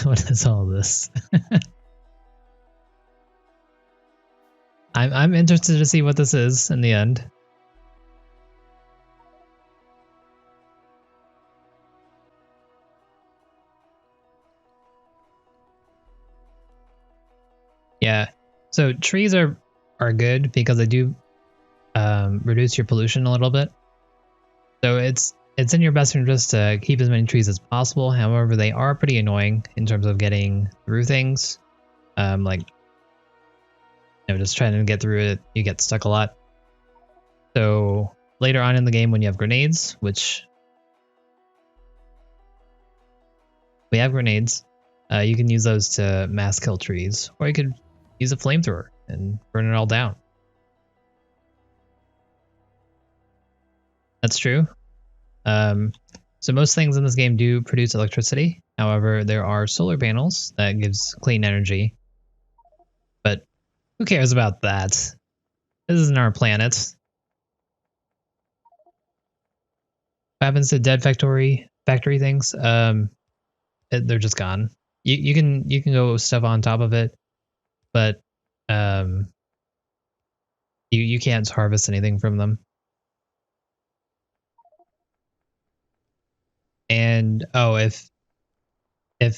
What is all this? I'm interested to see what this is in the end. Yeah. So trees are good because they do reduce your pollution a little bit. So it's in your best interest to keep as many trees as possible. However, they are pretty annoying in terms of getting through things. Like, just trying to get through it, you get stuck a lot. So later on in the game when you have grenades, which we have grenades, you can use those to mass kill trees, or you could use a flamethrower and burn it all down. That's true. So most things in this game do produce electricity. However, there are solar panels that gives clean energy. But who cares about that? This isn't our planet. What happens to dead factory things? They're just gone. You can go stuff on top of it, but you can't harvest anything from them. And oh, if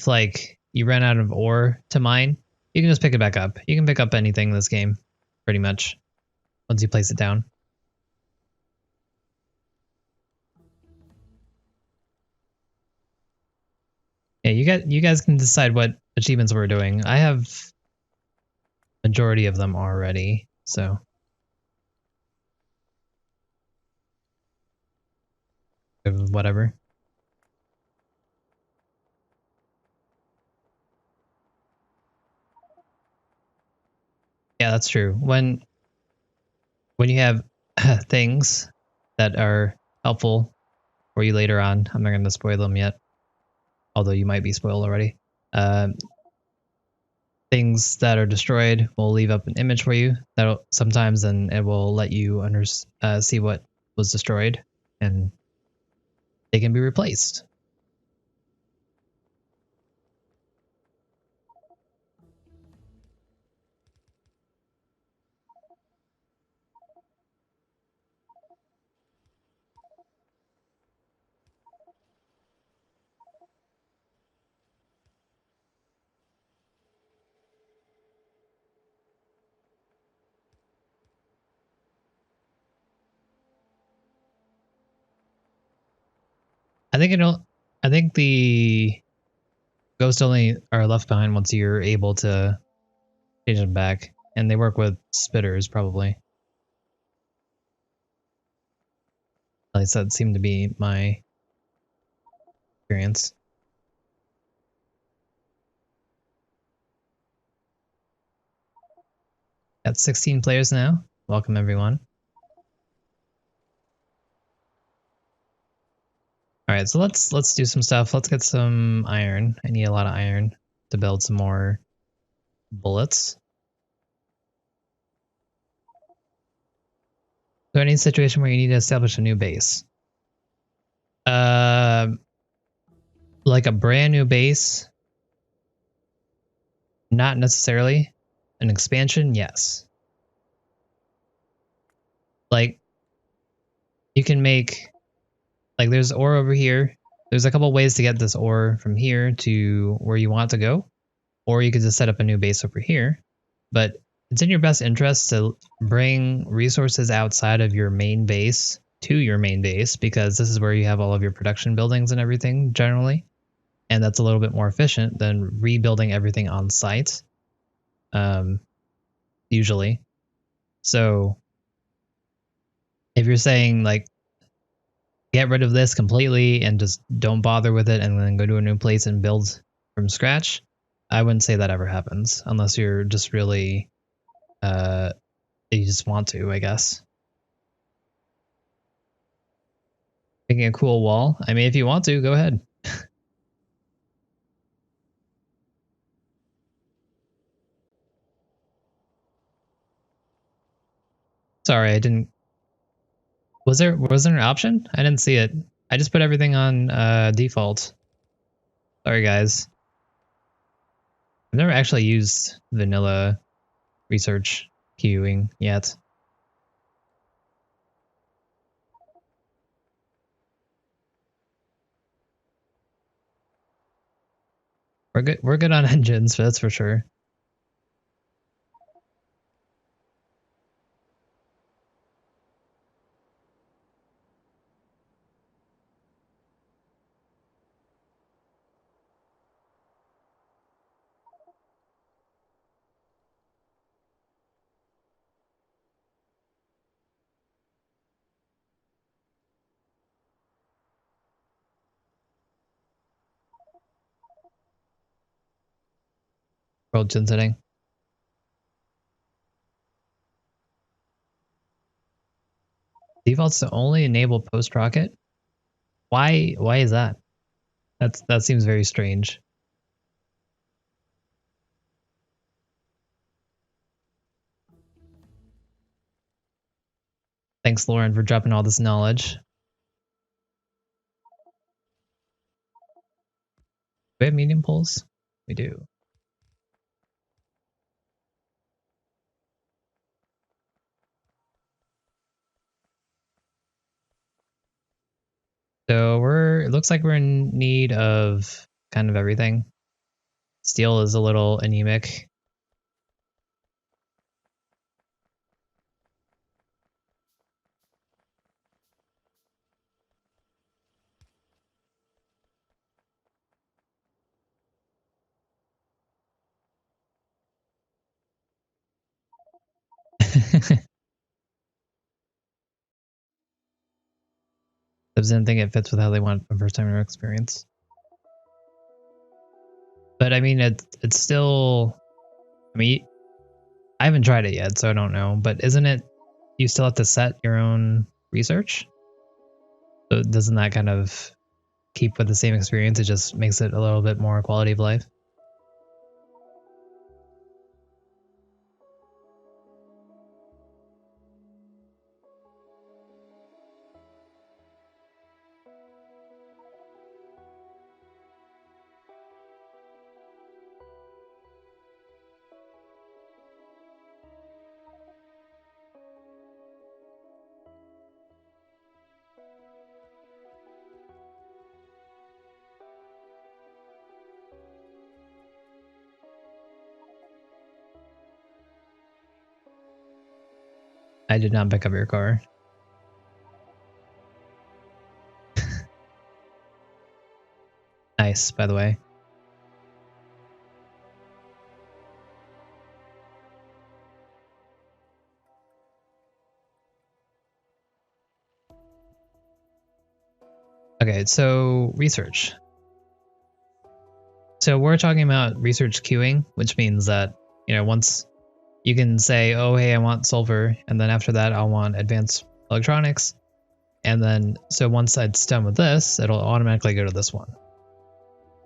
like you ran out of ore to mine, you can just pick it back up. You can pick up anything in this game, pretty much, once you place it down. Yeah, you guys can decide what achievements we're doing. I have majority of them already, so whatever. Yeah, that's true. When you have things that are helpful for you later on, I'm not going to spoil them yet, although you might be spoiled already. Things that are destroyed will leave up an image for you. That'll sometimes, and it will let you see what was destroyed, and they can be replaced. I think I think the ghosts only are left behind once you're able to change them back, and they work with spitters probably. At least that seemed to be my experience. Got 16 players now. Welcome everyone. All right, so let's do some stuff. Let's get some iron. I need a lot of iron to build some more bullets. So any situation where you need to establish a new base. Like a brand new base, not necessarily. An expansion, yes. Like you can make, like there's ore over here. There's a couple ways to get this ore from here to where you want to go, or you could just set up a new base over here. But it's in your best interest to bring resources outside of your main base to your main base, because this is where you have all of your production buildings and everything generally. And that's a little bit more efficient than rebuilding everything on site, usually. So if you're saying like, get rid of this completely and just don't bother with it and then go to a new place and build from scratch, I wouldn't say that ever happens unless you're just really, you just want to, I guess. Making a cool wall. I mean, if you want to, go ahead. Sorry, I didn't. Was there an option? I didn't see it. I just put everything on default. Sorry, guys. I've never actually used vanilla research queuing yet. We're good on engines, that's for sure. World gen setting. Defaults to only enable post rocket. Why is that? That seems very strange. Thanks, Lauren, for dropping all this knowledge. Do we have medium pulls? We do. So it looks like we're in need of kind of everything. Steel is a little anemic. Doesn't think it fits with how they want a first time experience. But I mean, it's still. I mean, I haven't tried it yet, so I don't know. But isn't it? You still have to set your own research. So doesn't that kind of keep with the same experience? It just makes it a little bit more quality of life. I did not pick up your car. Nice, by the way. Okay, so research. So we're talking about research queuing, which means that, once you can say, oh, hey, I want sulfur. And then after that, I want advanced electronics. And then, so once it's done with this, it'll automatically go to this one.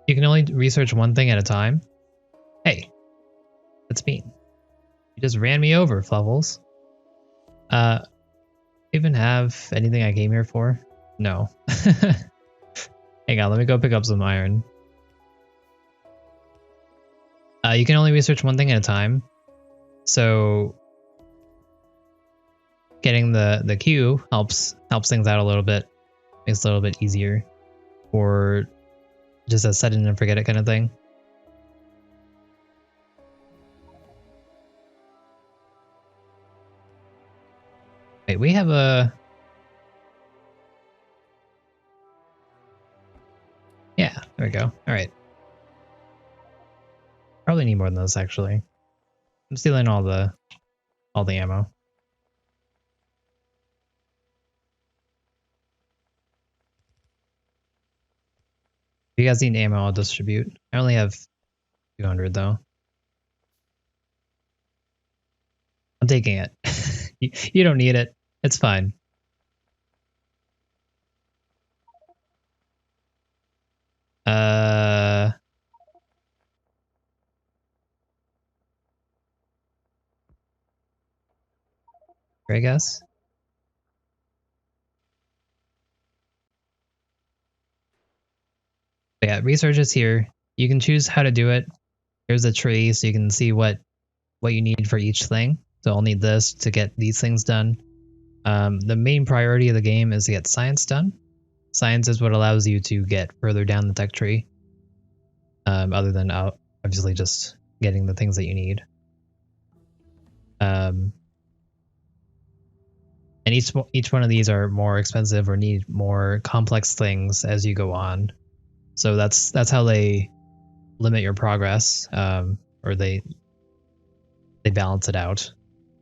You can only research one thing at a time. Hey, that's mean. You just ran me over, Fluffles. Even have anything I came here for? No. Hang on, let me go pick up some iron. You can only research one thing at a time. So getting the queue helps things out a little bit. Makes it a little bit easier for just a set it and forget it kind of thing. Wait, we have a... Yeah, there we go. All right. Probably need more than this, actually. I'm stealing all the ammo. If you guys need ammo, I'll distribute. I only have 200 though. I'm taking it. You don't need it. It's fine. I guess. But yeah, research is here. You can choose how to do it. Here's a tree so you can see what you need for each thing. So I'll need this to get these things done. The main priority of the game is to get science done. Science is what allows you to get further down the tech tree, other than obviously just getting the things that you need. And each one of these are more expensive or need more complex things as you go on. So that's how they limit your progress, or they balance it out.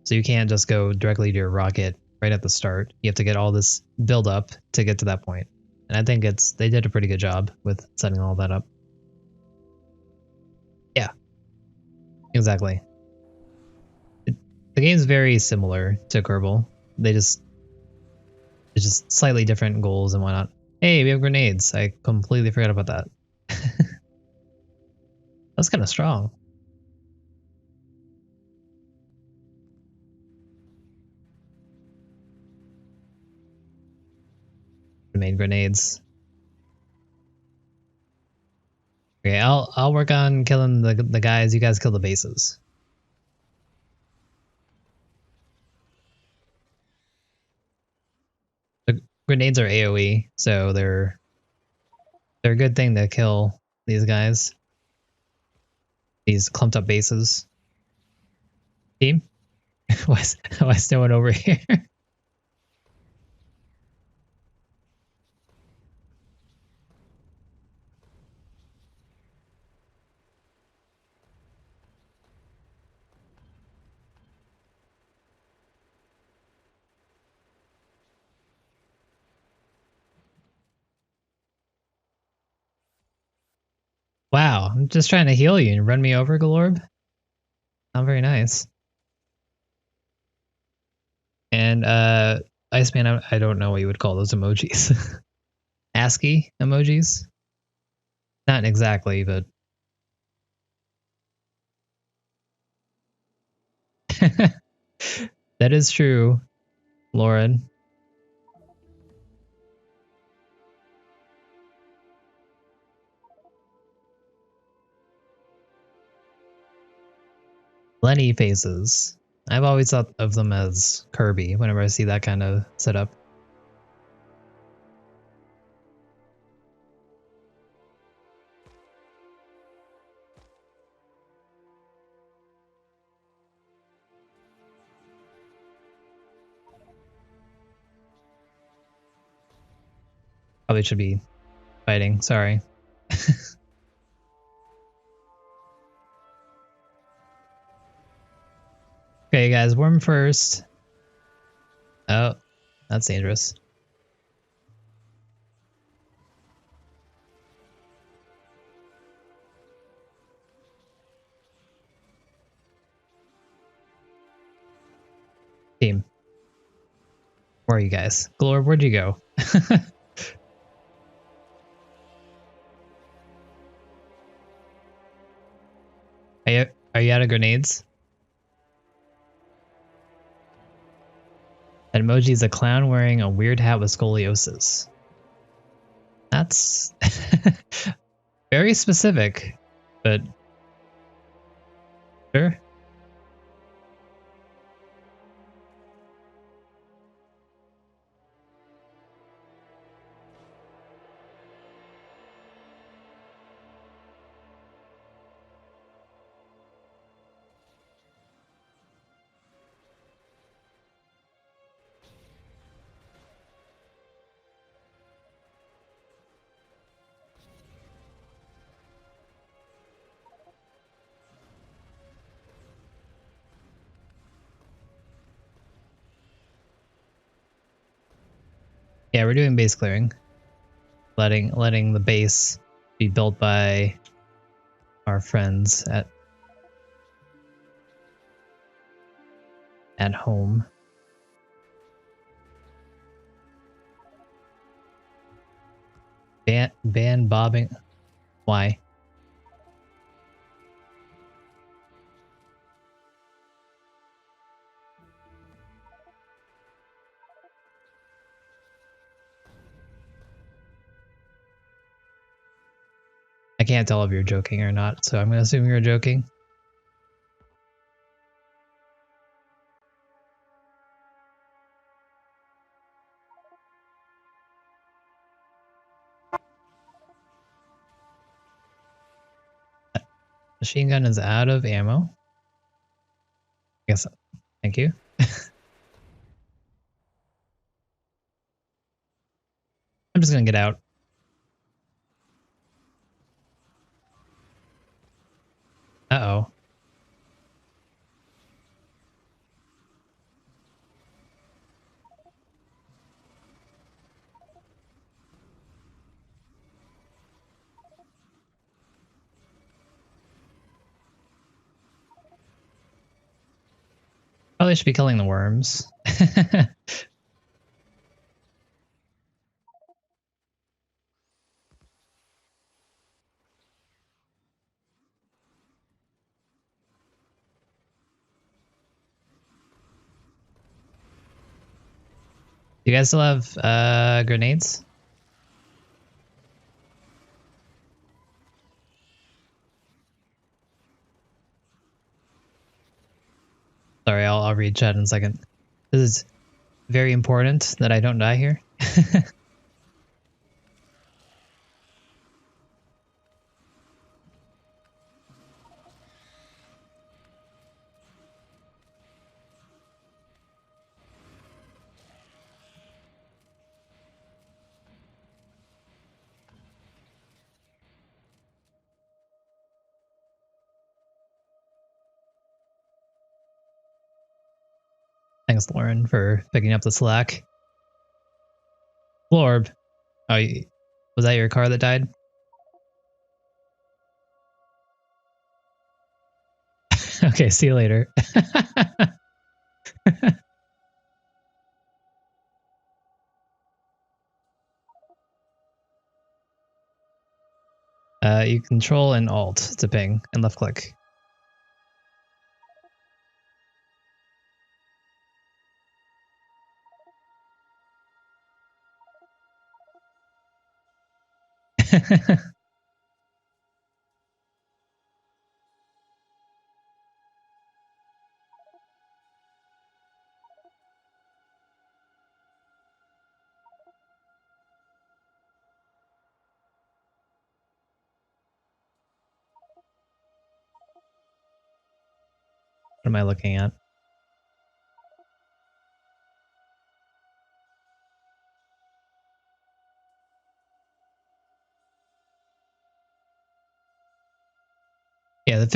So you can't just go directly to your rocket right at the start. You have to get all this build up to get to that point. And I think they did a pretty good job with setting all that up. Yeah, exactly. The game's very similar to Kerbal. It's just slightly different goals and whatnot. Hey, we have grenades. I completely forgot about that. That's kind of strong. I made grenades. Okay, I'll work on killing the guys. You guys kill the bases. The grenades are AoE, so they're a good thing to kill these guys. These clumped up bases. Team? why is no one over here? Wow, I'm just trying to heal you and run me over, Galorb? Not very nice. And Iceman, I don't know what you would call those emojis. ASCII emojis? Not exactly, but that is true, Lauren. Lenny faces. I've always thought of them as Kirby whenever I see that kind of setup. Probably should be fighting, sorry. Okay, guys, worm first. Oh, that's dangerous. Team. Where are you guys? Glor, where'd you go? Are you out of grenades? That emoji is a clown wearing a weird hat with scoliosis. That's very specific, but sure. Yeah, we're doing base clearing. Letting the base be built by our friends at home. Ban bobbing. Why? I can't tell if you're joking or not, so I'm gonna assume you're joking. Machine gun is out of ammo. I guess. Thank you. I'm just gonna get out. Uh-oh. Probably should be killing the worms. You guys still have grenades? Sorry, I'll read chat in a second. This is very important that I don't die here. Thanks, Lauren, for picking up the slack. Florb. Oh, was that your car that died? Okay, see you later. You control and alt to ping and left click. What am I looking at? Yeah, the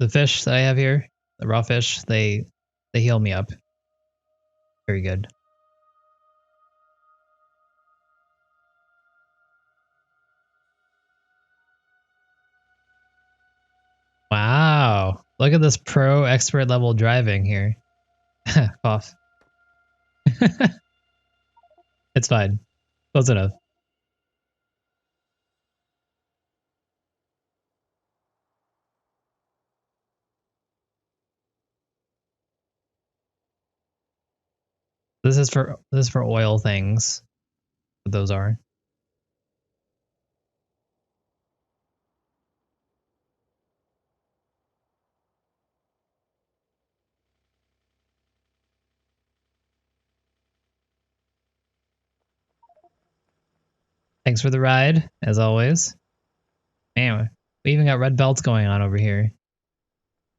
fish that I have here, the raw fish, they heal me up. Very good. Wow. Look at this pro expert level driving here. Cough. It's fine. Close enough. This is for oil things. What those are. Thanks for the ride, as always. Man, we even got red belts going on over here.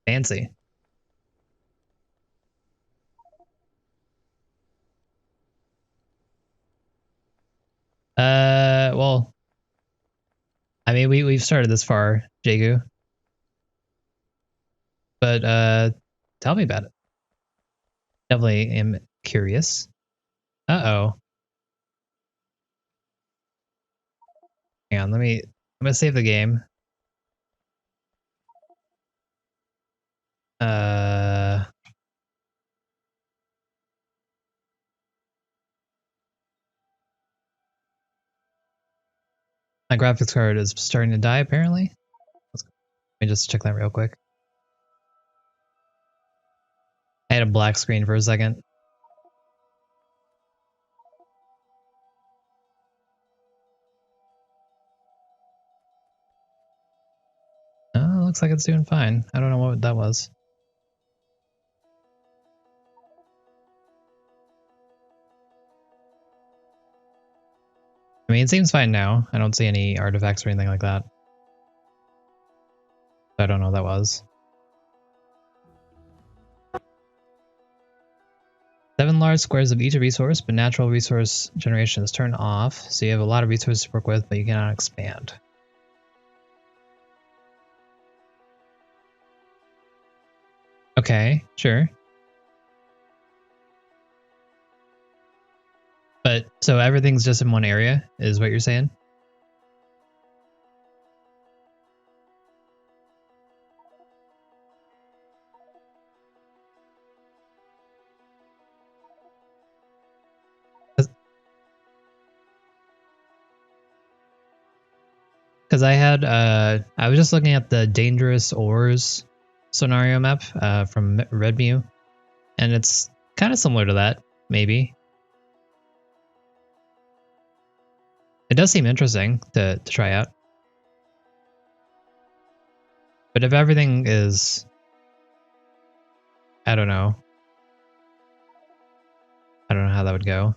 Fancy. Well, I mean, we've started this far, Jagu. But tell me about it. Definitely am curious. Uh-oh. Hang on, I'm gonna save the game. Uh My graphics card is starting to die, apparently. Let me just check that real quick. I had a black screen for a second. looks like it's doing fine. I don't know what that was. I mean, it seems fine now. I don't see any artifacts or anything like that. I don't know what that was. 7 large squares of each resource, but natural resource generation is turned off, so you have a lot of resources to work with, but you cannot expand. Okay, sure. But, so everything's just in one area, is what you're saying? Because I had, I was just looking at the dangerous ores scenario map from Redmu, and it's kind of similar to that, maybe. It does seem interesting to try out. But if everything is, I don't know. I don't know how that would go.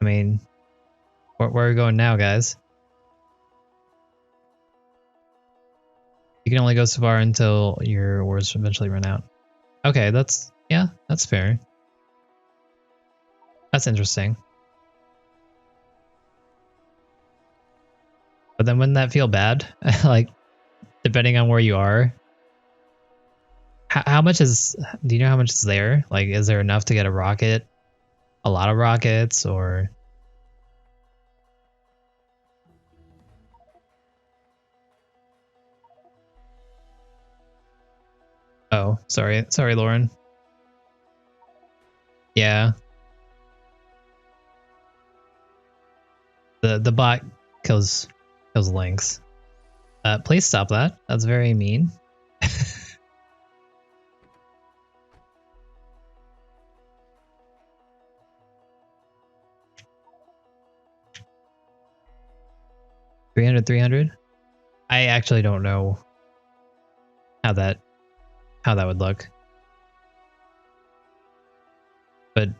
I mean, where are we going now, guys? You can only go so far until your ores eventually run out. Okay, that's, yeah, that's fair. That's interesting. But then wouldn't that feel bad? Like, depending on where you are? How much is, do you know how much is there? Like, is there enough to get a rocket? A lot of rockets, or? Oh, sorry, Lauren. Yeah. The bot kills links. Please stop that. That's very mean. 300, 300. I actually don't know how that would look. But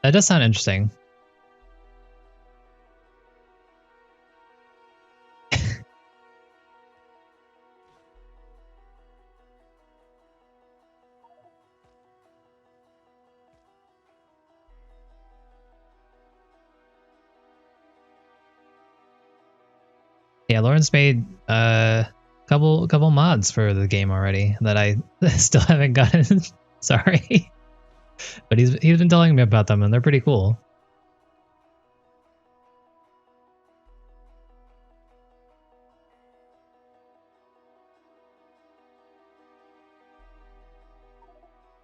that does sound interesting. Yeah, Lauren's made couple mods for the game already that I still haven't gotten. Sorry. But he's been telling me about them and they're pretty cool.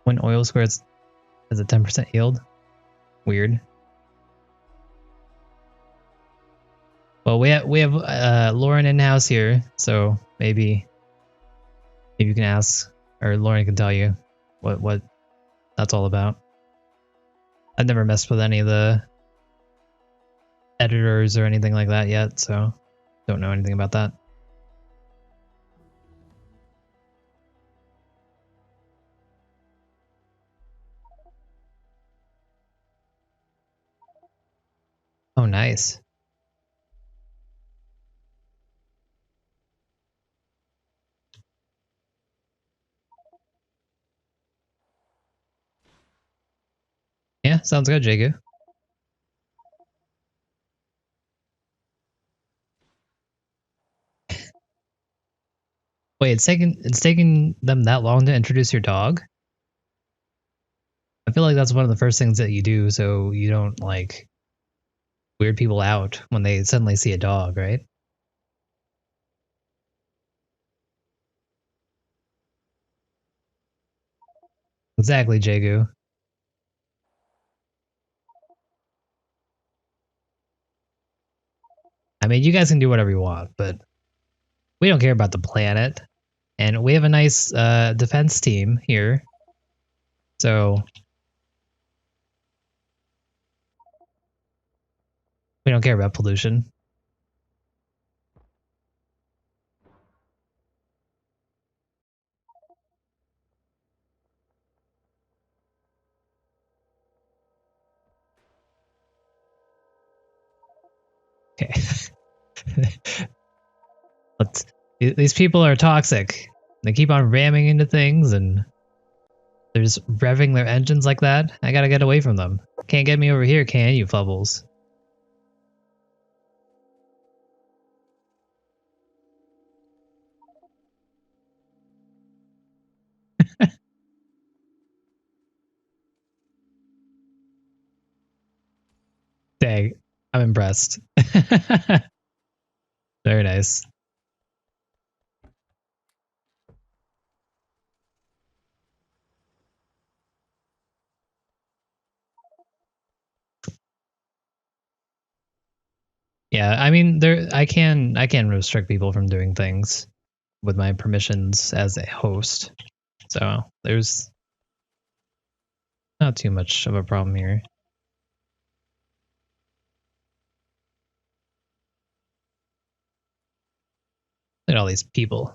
When oil squares has a 10% yield. Weird. Well, we have Lauren in house here, so maybe if you can ask, or Lauren can tell you what that's all about. I've never messed with any of the editors or anything like that yet, so don't know anything about that. Oh, nice. Yeah, sounds good, Jagu. Wait, it's taking them that long to introduce your dog? I feel like that's one of the first things that you do so you don't like weird people out when they suddenly see a dog, right? Exactly, Jagu. I mean, you guys can do whatever you want, but we don't care about the planet. And we have a nice defense team here. So we don't care about pollution. Okay. But these people are toxic. They keep on ramming into things and they're just revving their engines like that. I gotta get away from them. Can't get me over here, can you, Flubbles? Dang, I'm impressed. Very nice. Yeah, I mean, I can restrict people from doing things with my permissions as a host. So there's not too much of a problem here. Look at all these people.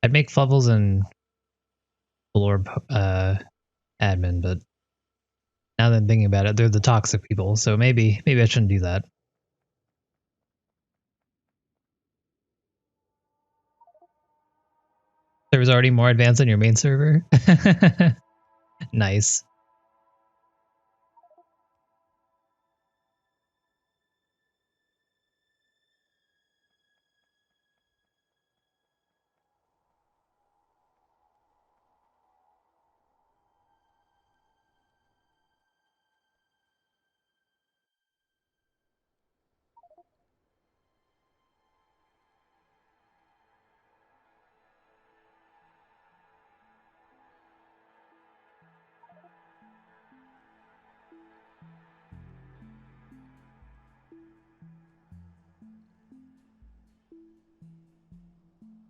I'd make Flubbles and Blorb admin, but now that I'm thinking about it, they're the toxic people, so maybe I shouldn't do that. There was already more advanced than your main server. Nice.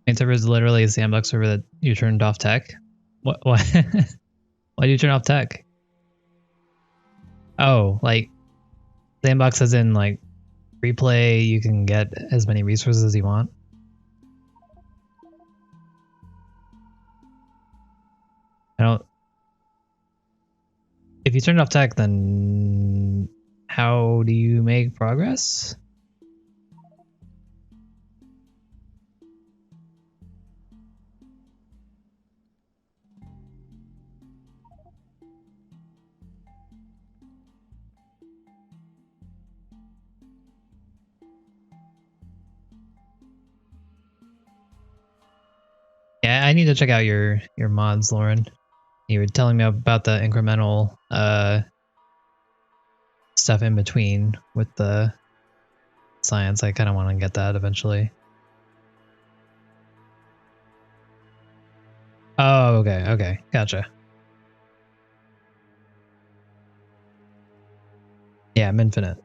Main server is literally a sandbox server that you turned off tech. What? Why do you turn off tech? Oh, like sandbox as in like replay. You can get as many resources as you want. I don't. If you turn off tech, then how do you make progress? Yeah, I need to check out your mods, Lauren. You were telling me about the incremental stuff in between with the science. I kind of want to get that eventually. Oh, okay, okay, gotcha. Yeah, I'm infinite.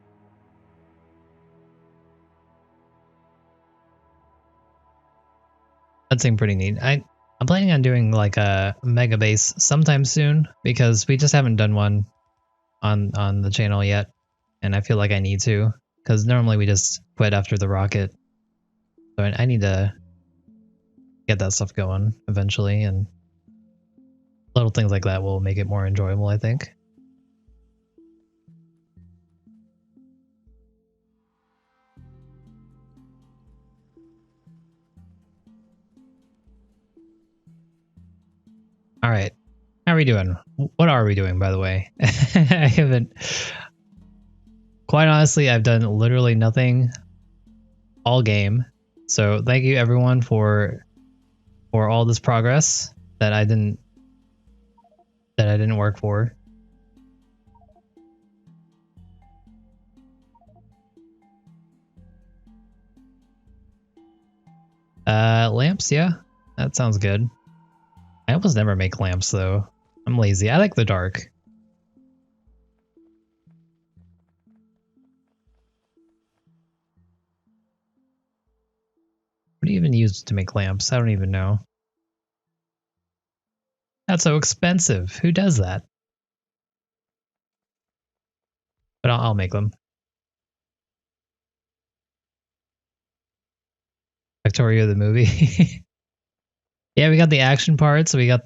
That seemed pretty neat. I'm planning on doing like a mega base sometime soon because we just haven't done one on the channel yet, and I feel like I need to because normally we just quit after the rocket. So I need to get that stuff going eventually, and little things like that will make it more enjoyable, I think. All right. How are we doing? What are we doing, by the way? I haven't. Quite honestly, I've done literally nothing all game. So thank you everyone for all this progress that I didn't work for. Lamps, yeah. That sounds good. I almost never make lamps though. I'm lazy. I like the dark. What do you even use to make lamps? I don't even know. That's so expensive. Who does that? But I'll make them. Factorio the movie. Yeah, we got the action parts. We got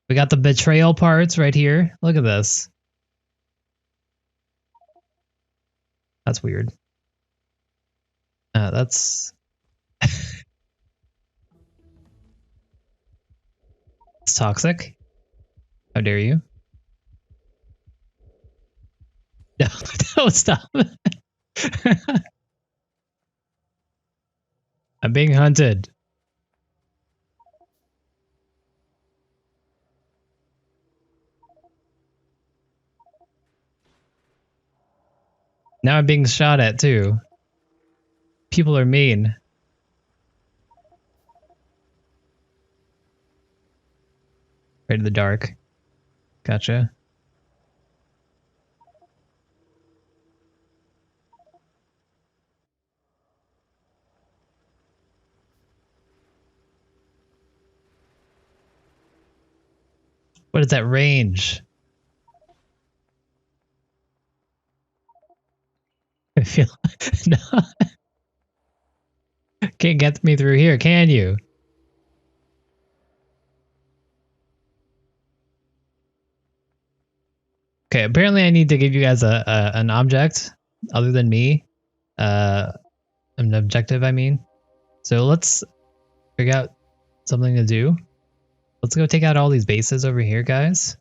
the betrayal parts right here. Look at this. That's weird. That's it's toxic. How dare you? No, don't stop. I'm being hunted. Now I'm being shot at too. People are mean. Right in the dark. Gotcha. What is that range? I feel no. Can't get me through here, can you? Okay, apparently I need to give you guys a an object other than me. Uh, an objective, I mean. So let's figure out something to do. Let's go take out all these bases over here, guys.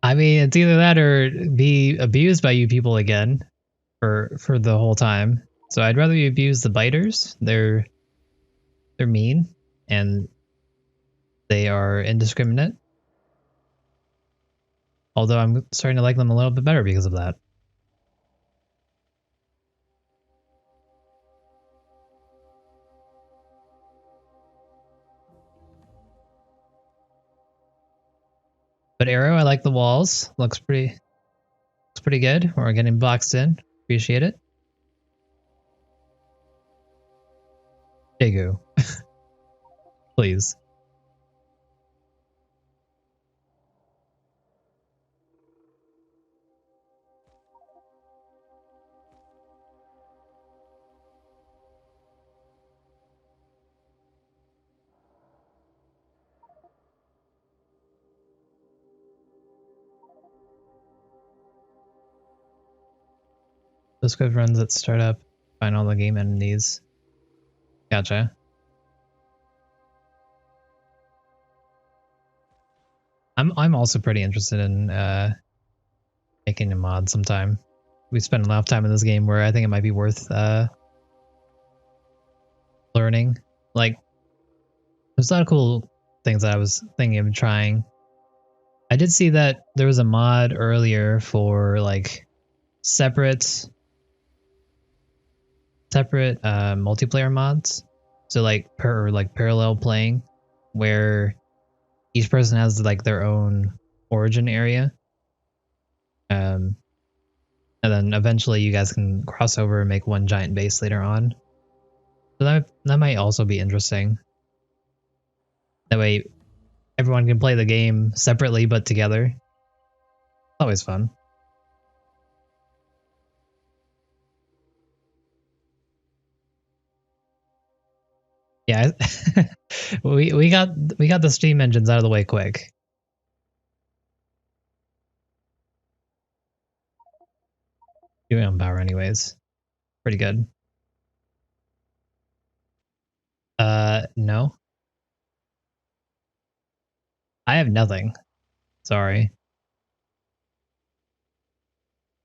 I mean, it's either that or be abused by you people again for the whole time. So I'd rather you abuse the biters. They're mean and they are indiscriminate. Although I'm starting to like them a little bit better because of that. But Arrow, I like the walls. Looks pretty good. We're getting boxed in. Appreciate it. Daegu, please. Those code runs at startup. Find all the game entities. Gotcha. I'm also pretty interested in making a mod sometime. We spent a lot of time in this game where I think it might be worth learning. Like, there's a lot of cool things that I was thinking of trying. I did see that there was a mod earlier for like separate multiplayer mods. So like parallel playing where each person has like their own origin area. Um and then eventually you guys can cross over and make one giant base later on. So that might also be interesting. That way everyone can play the game separately but together. Always fun. Yeah, we got the steam engines out of the way quick. Doing on power anyways. Pretty good. No. I have nothing. Sorry.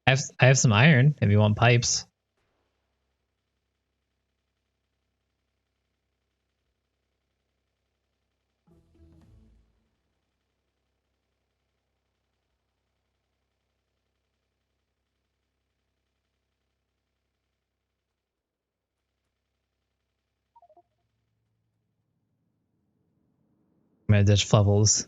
I have some iron if you want pipes. I'm gonna ditch Flevels.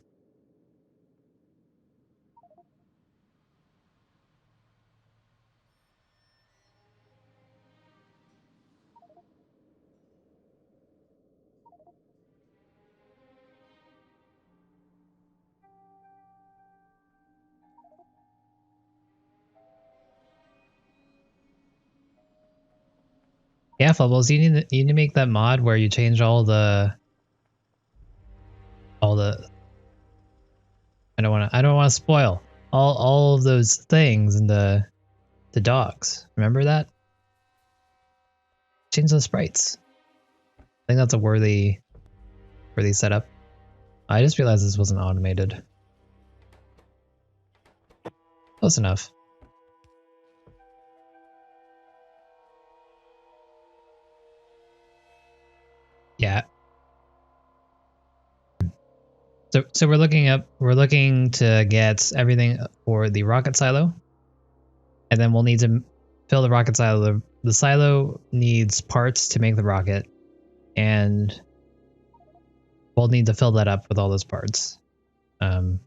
Yeah, Flubbles, you need to make that mod where you change all the I don't wanna spoil all of those things in the dogs. Remember that? Change those sprites. I think that's a worthy setup. I just realized this wasn't automated. Close enough. Yeah. So we're looking to get everything for the rocket silo, and then we'll need to fill the rocket silo. The silo needs parts to make the rocket, and we'll need to fill that up with all those parts. Um,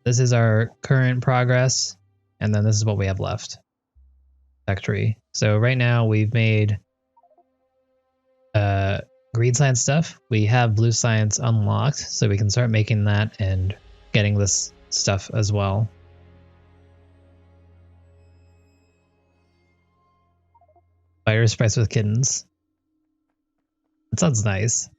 this is our current progress, and then this is what we have left. Factory. So right now we've made uh, green science stuff. We have blue science unlocked, so we can start making that and getting this stuff as well. Fire spice with kittens. That sounds nice.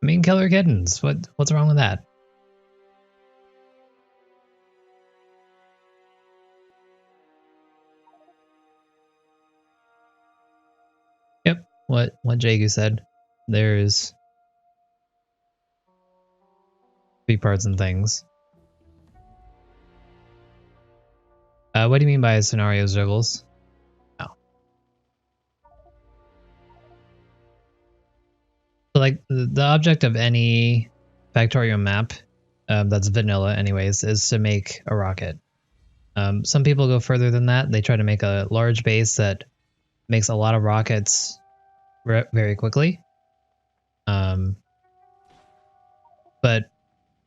I mean, killer kittens. What's wrong with that? Yep. What Jagu said. There's three parts and things. What do you mean by scenario juggles? Oh. So like the object of any Factorio map that's vanilla anyways is to make a rocket. Some people go further than that. They try to make a large base that makes a lot of rockets very quickly. But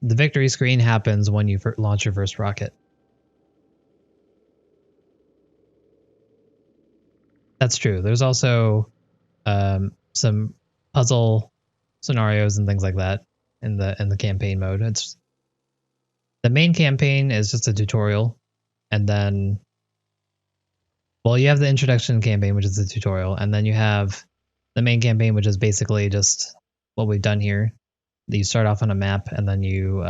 the victory screen happens when you launch your first rocket. That's true. There's also some puzzle scenarios and things like that in the campaign mode. It's the main campaign is just a tutorial, and then well, you have the introduction campaign, which is the tutorial, and then you have the main campaign, which is basically just what we've done here. You start off on a map, and then you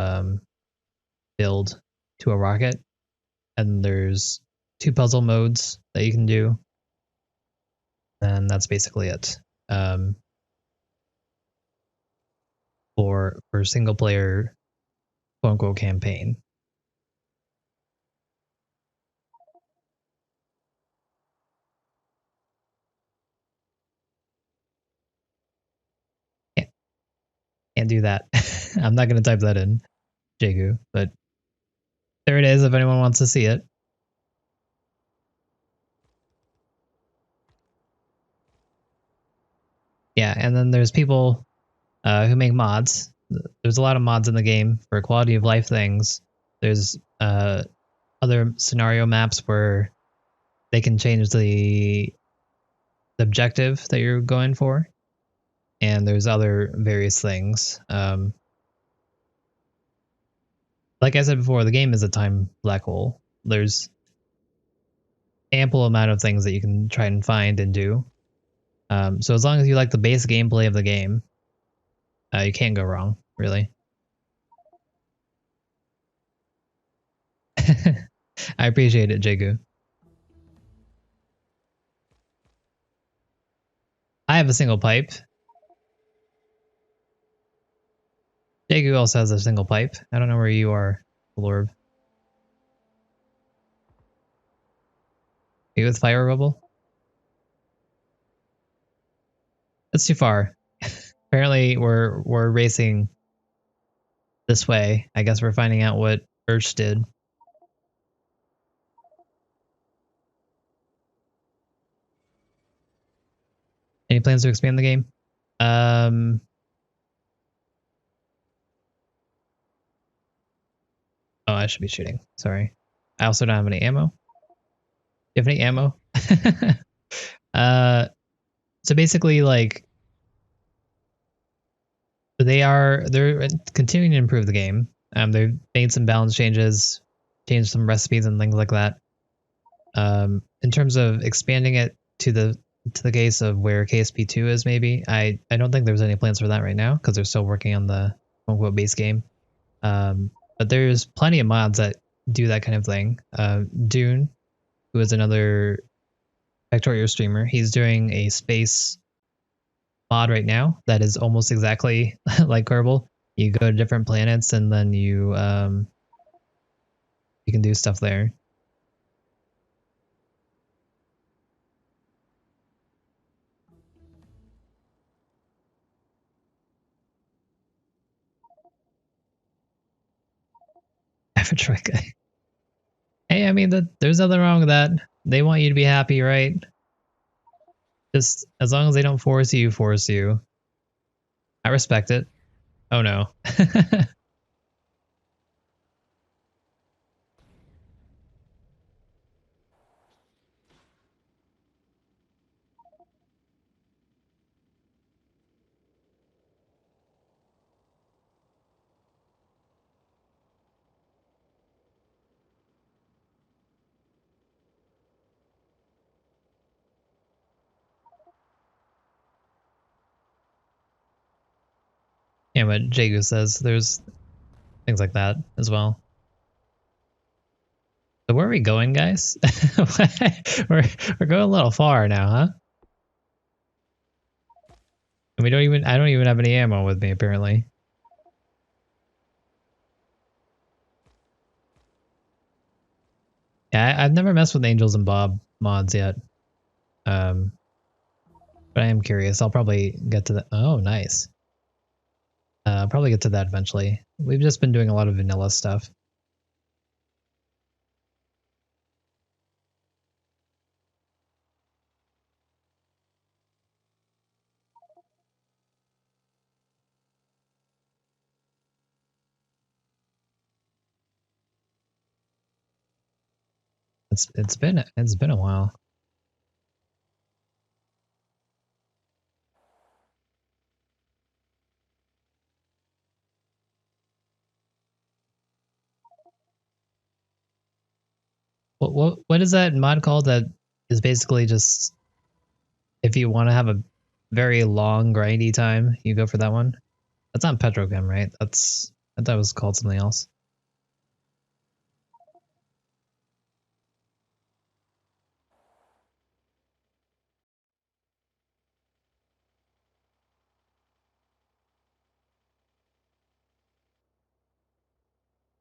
build to a rocket, and there's two puzzle modes that you can do, and that's basically it. For single player quote unquote campaign. Can't, can't do that. I'm not gonna type that in, Jagu, but there it is if anyone wants to see it. Yeah, and then there's people who make mods. There's a lot of mods in the game for quality of life things. There's other scenario maps where they can change the objective that you're going for, and there's other various things. Like I said before, the game is a time black hole. There's ample amount of things that you can try and find and do. So as long as you like the base gameplay of the game, you can't go wrong, really. I appreciate it, Jagu. I have a single pipe. Jagu also has a single pipe. I don't know where you are, Lorb. Are you with Fire Bubble? That's too far. Apparently, we're racing this way. I guess we're finding out what Urch did. Any plans to expand the game? Oh, I should be shooting. Sorry. I also don't have any ammo. Do you have any ammo? uh, so basically, like They're continuing to improve the game. They've made some balance changes, changed some recipes and things like that. In terms of expanding it to the case of where KSP2 is, maybe I don't think there's any plans for that right now because they're still working on the quote unquote base game. But there's plenty of mods that do that kind of thing. Dune, who is another Factorio streamer, he's doing a space mod right now that is almost exactly like Kerbal. You go to different planets and then you can do stuff there. Avatar guy. Hey, I mean there's nothing wrong with that. They want you to be happy, right? Just as long as they don't force you. I respect it. Oh no. Yeah, but Jagu says there's things like that as well. So where are we going, guys? we're going a little far now, huh? And I don't even have any ammo with me apparently. Yeah, I've never messed with Angels and Bob mods yet. Um, but I am curious. I'll probably get to that. Oh, nice. I'll probably get to that eventually. We've just been doing a lot of vanilla stuff. It's been a while. What is that mod called that is basically just if you want to have a very long grindy time, you go for that one? That's not Petrochem, right? I thought it was called something else.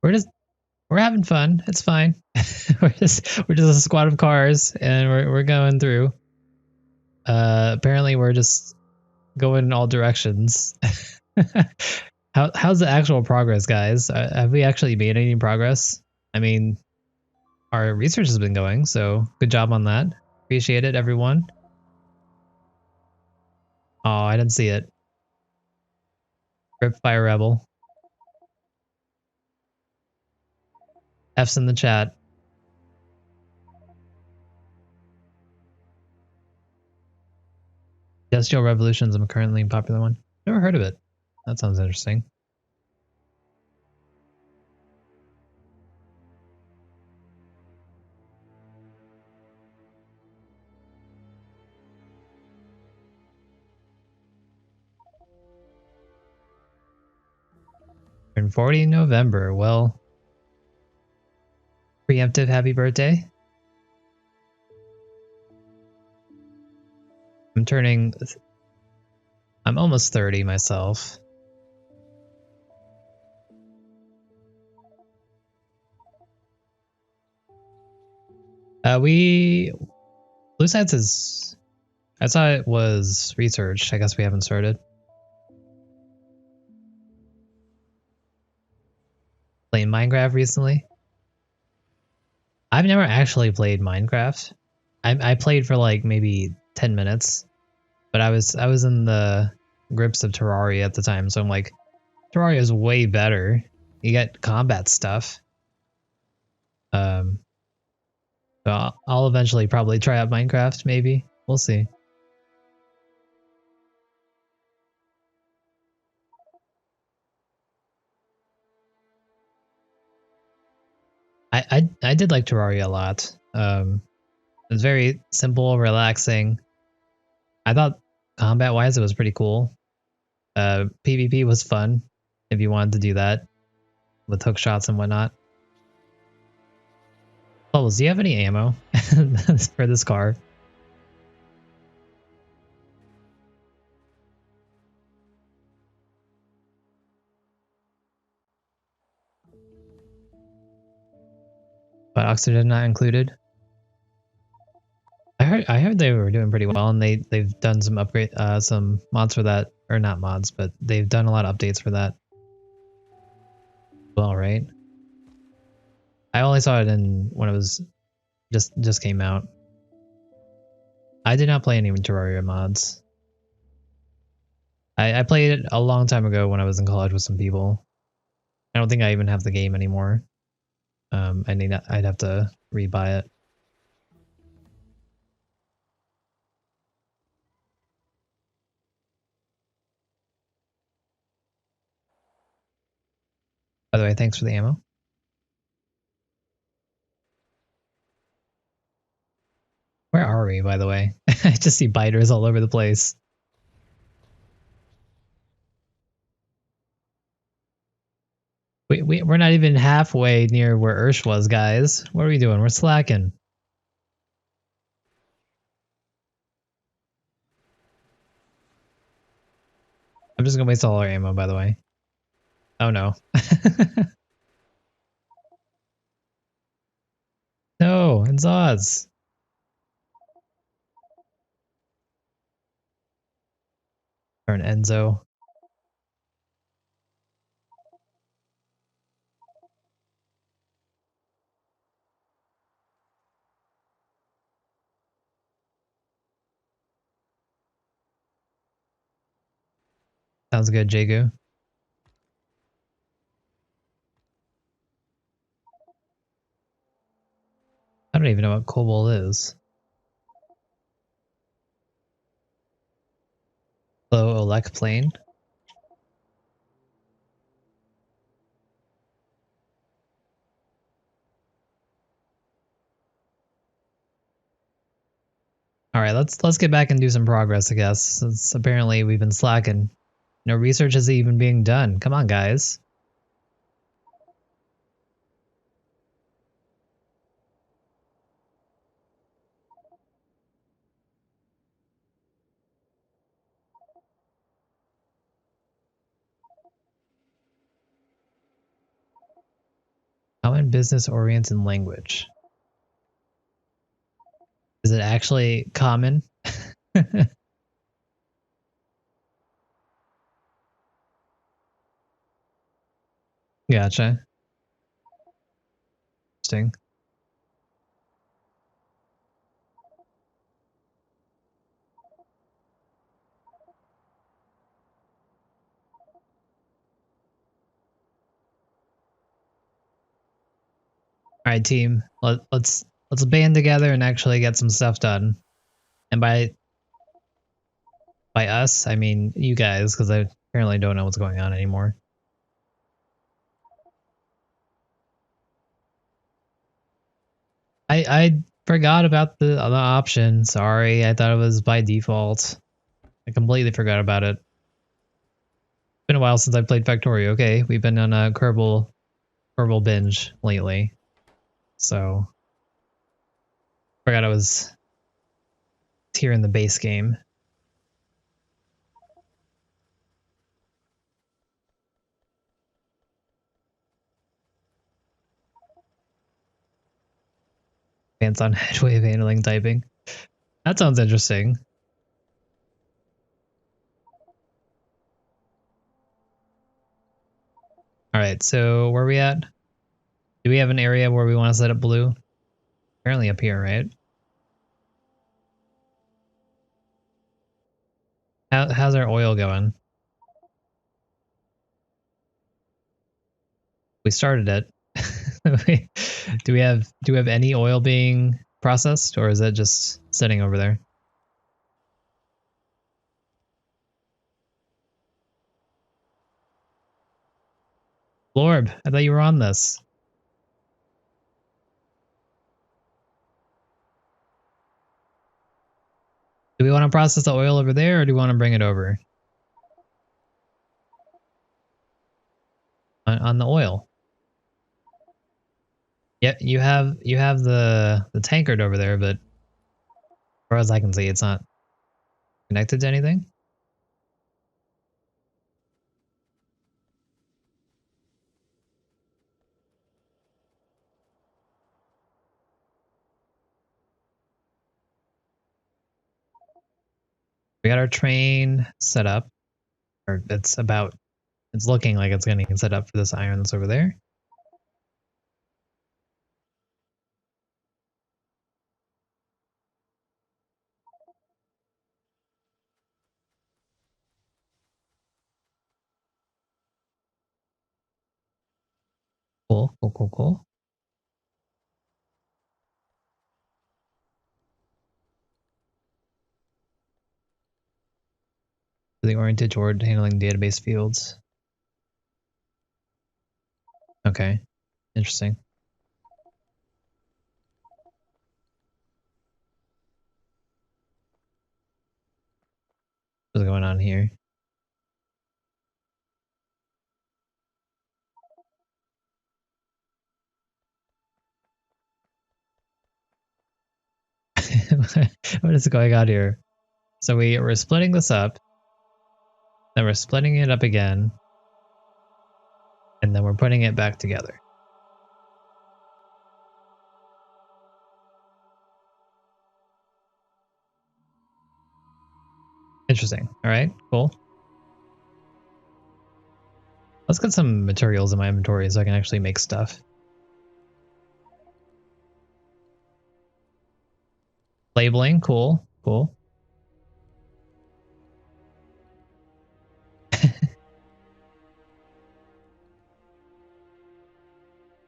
We're having fun. It's fine. we're just a squad of cars and we're going through. Apparently we're just going in all directions. How's the actual progress, guys? Have we actually made any progress? I mean, our research has been going, so good job on that. Appreciate it, everyone. Oh, I didn't see it. Rip Fire Rebel. F's in the chat. Industrial Revolutions, I'm currently a popular one. Never heard of it. That sounds interesting. Turn 40 in November. Well, preemptive happy birthday. I'm almost 30 myself. Blue Science is, I saw it was researched. I guess we haven't started. Playing Minecraft recently. I've never actually played Minecraft. I played for like maybe 10 minutes, but I was in the grips of Terraria at the time, so I'm like, Terraria is way better. You get combat stuff. So I'll eventually probably try out Minecraft, maybe. We'll see. I did like Terraria a lot. It was very simple, relaxing. I thought combat-wise it was pretty cool. PvP was fun if you wanted to do that with hook shots and whatnot. Bubbles, do you have any ammo for this car? But oxygen not included. I heard they were doing pretty well, and they've done some some mods for that, or not mods, but they've done a lot of updates for that. Well, right? I only saw it in when it was just came out. I did not play any Terraria mods. I played it a long time ago when I was in college with some people. I don't think I even have the game anymore. I'd have to rebuy it. By the way, thanks for the ammo. Where are we, by the way? I just see biters all over the place. We're not even halfway near where Ursh was, guys. What are we doing? We're slacking. I'm just gonna waste all our ammo, by the way. Oh no. No, it's Oz. Or an Enzo. Sounds good, Jagu. I don't even know what Cobalt is. Hello, Olek plane. All right, let's get back and do some progress, I guess. Since apparently we've been slacking. No research is even being done. Come on, guys. How in business oriented language? Is it actually common? Gotcha. Interesting. All right, team. Let's band together and actually get some stuff done. And by us, I mean you guys, because I apparently don't know what's going on anymore. I forgot about the other option. Sorry, I thought it was by default. I completely forgot about it. Been a while since I played Factorio. Okay, we've been on a Kerbal binge lately, so forgot I was here in the base game. Pants on headway of handling typing. That sounds interesting. All right, so where are we at? Do we have an area where we want to set up blue? Apparently up here, right? How's our oil going? We started it. Do we have any oil being processed, or is it just sitting over there? Lord, I thought you were on this. Do we want to process the oil over there, or do we want to bring it over? On the oil. Yeah, you have the tankard over there, but as far as I can see, it's not connected to anything. We got our train set up, or it's looking like it's getting set up for this iron that's over there. Cool, cool, cool, cool. Really oriented toward handling database fields. Okay, interesting. What's going on here? What is going on here? So we're splitting this up, then we're splitting it up again, and then we're putting it back together. Interesting. All right, cool. Let's get some materials in my inventory so I can actually make stuff. Labeling, cool, cool.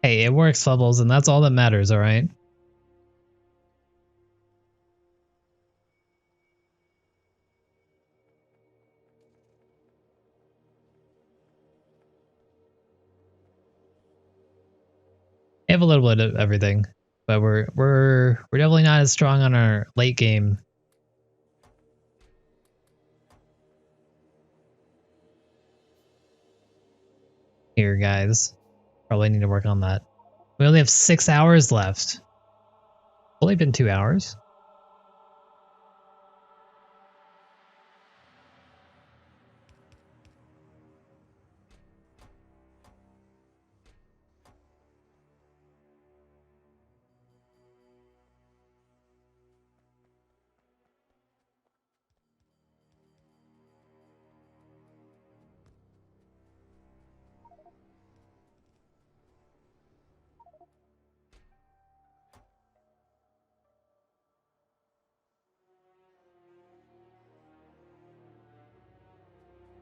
Hey, it works, Bubbles, and that's all that matters, all right? We have a little bit of everything, but we're definitely not as strong on our late game. Here, guys. Probably need to work on that. We only have 6 hours left. Only been 2 hours.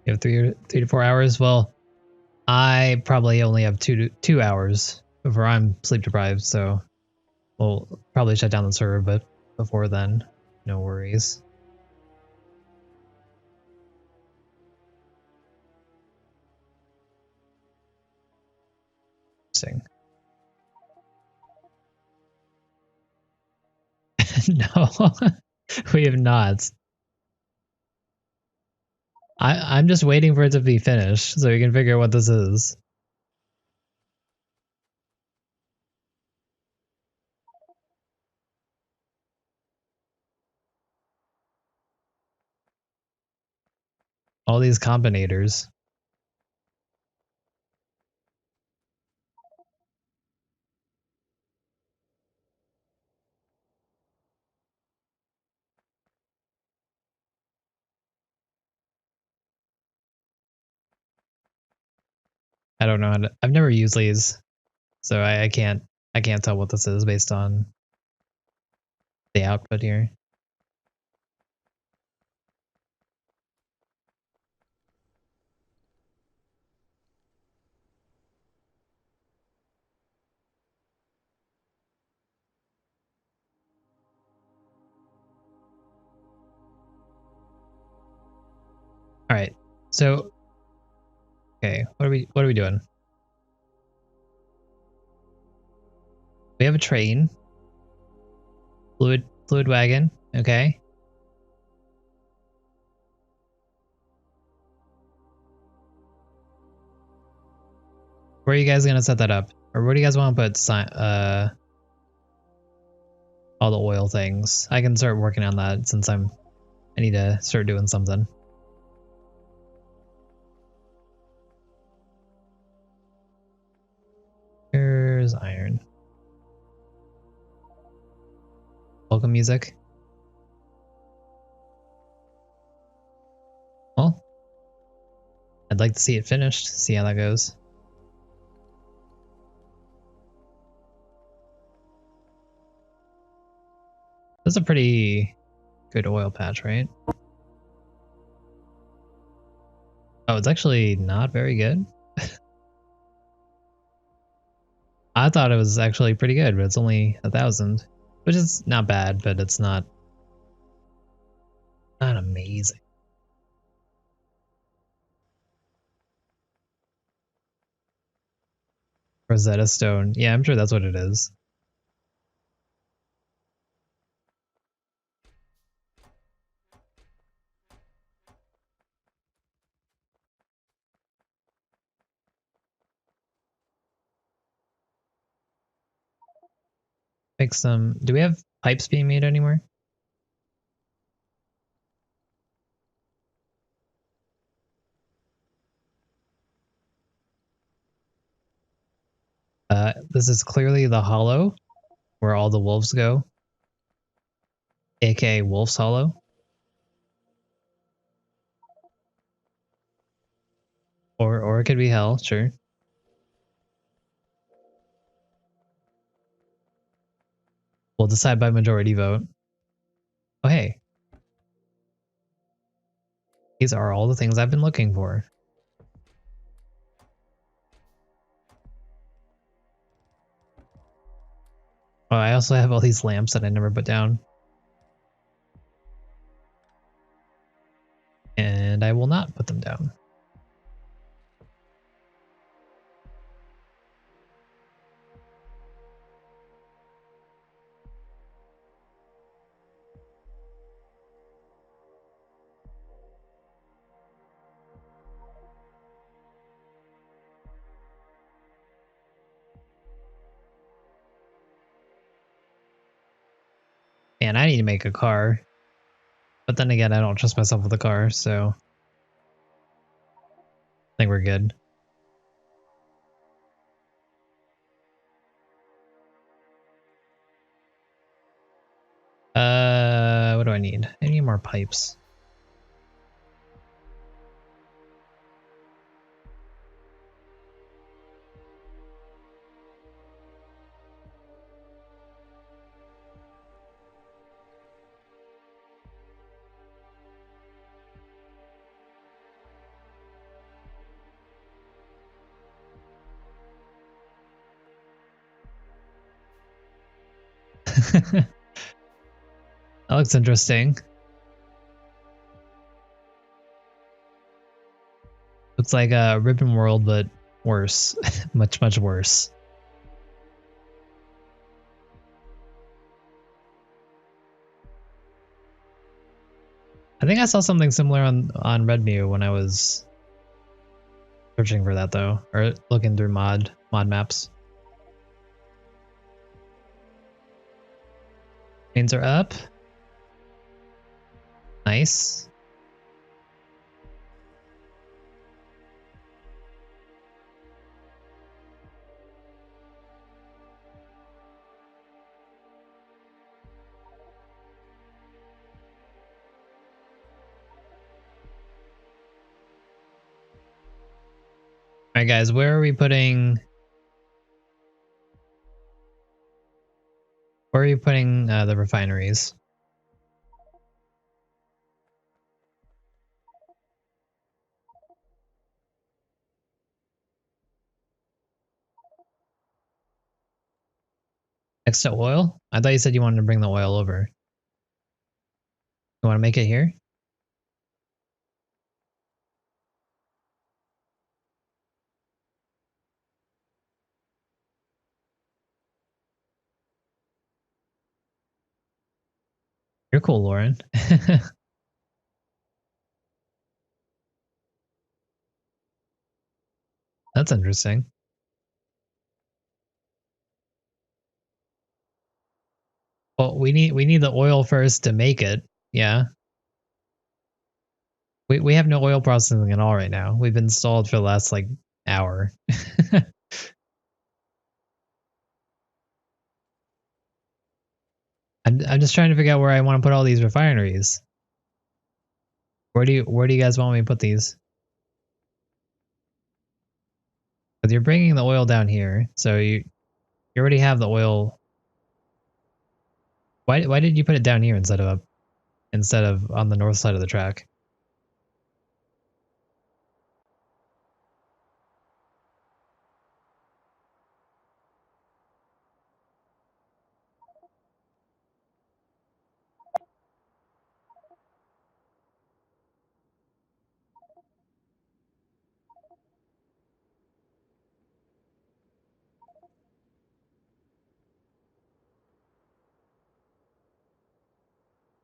You have 3 to 4 hours. Well, I probably only have 2 hours before I'm sleep deprived, so we'll probably shut down the server, but before then, no worries. Interesting. No, we have not. I'm just waiting for it to be finished so we can figure out what this is. All these combinators. I don't know. I've never used these, so I can't tell what this is based on the output here. All right. So, okay, what are we doing? We have a train, fluid wagon. Okay. Where are you guys gonna set that up? Or where do you guys want to put all the oil things? I can start working on that since I need to start doing something. Here's iron. Welcome music. Well, I'd like to see it finished, see how that goes. That's a pretty good oil patch, right? Oh, it's actually not very good. I thought it was actually pretty good, but it's only 1,000, which is not bad, but it's not amazing. Rosetta Stone. Yeah, I'm sure that's what it is. Make some. Do we have pipes being made anywhere? This is clearly the hollow where all the wolves go, aka Wolf's Hollow. Or it could be hell, sure. We'll decide by majority vote. Oh hey. These are all the things I've been looking for. Oh, I also have all these lamps that I never put down. And I will not put them down. And I need to make a car. But then again, I don't trust myself with a car, so I think we're good. What do I need? I need more pipes. That looks interesting. Looks like a Ribbon World, but worse. Much, much worse. I think I saw something similar on Redmu when I was searching for that though, or looking through mod maps. Chains are up. Nice. All right, guys, where are we putting? Where are you putting the refineries? Next to oil? I thought you said you wanted to bring the oil over. You want to make it here? You're cool, Lauren. That's interesting. Well, we need the oil first to make it. Yeah. We have no oil processing at all right now. We've been stalled for the last like hour. I'm just trying to figure out where I want to put all these refineries. Where do you guys want me to put these? Because you're bringing the oil down here, so you already have the oil. Why did you put it down here instead of on the north side of the track?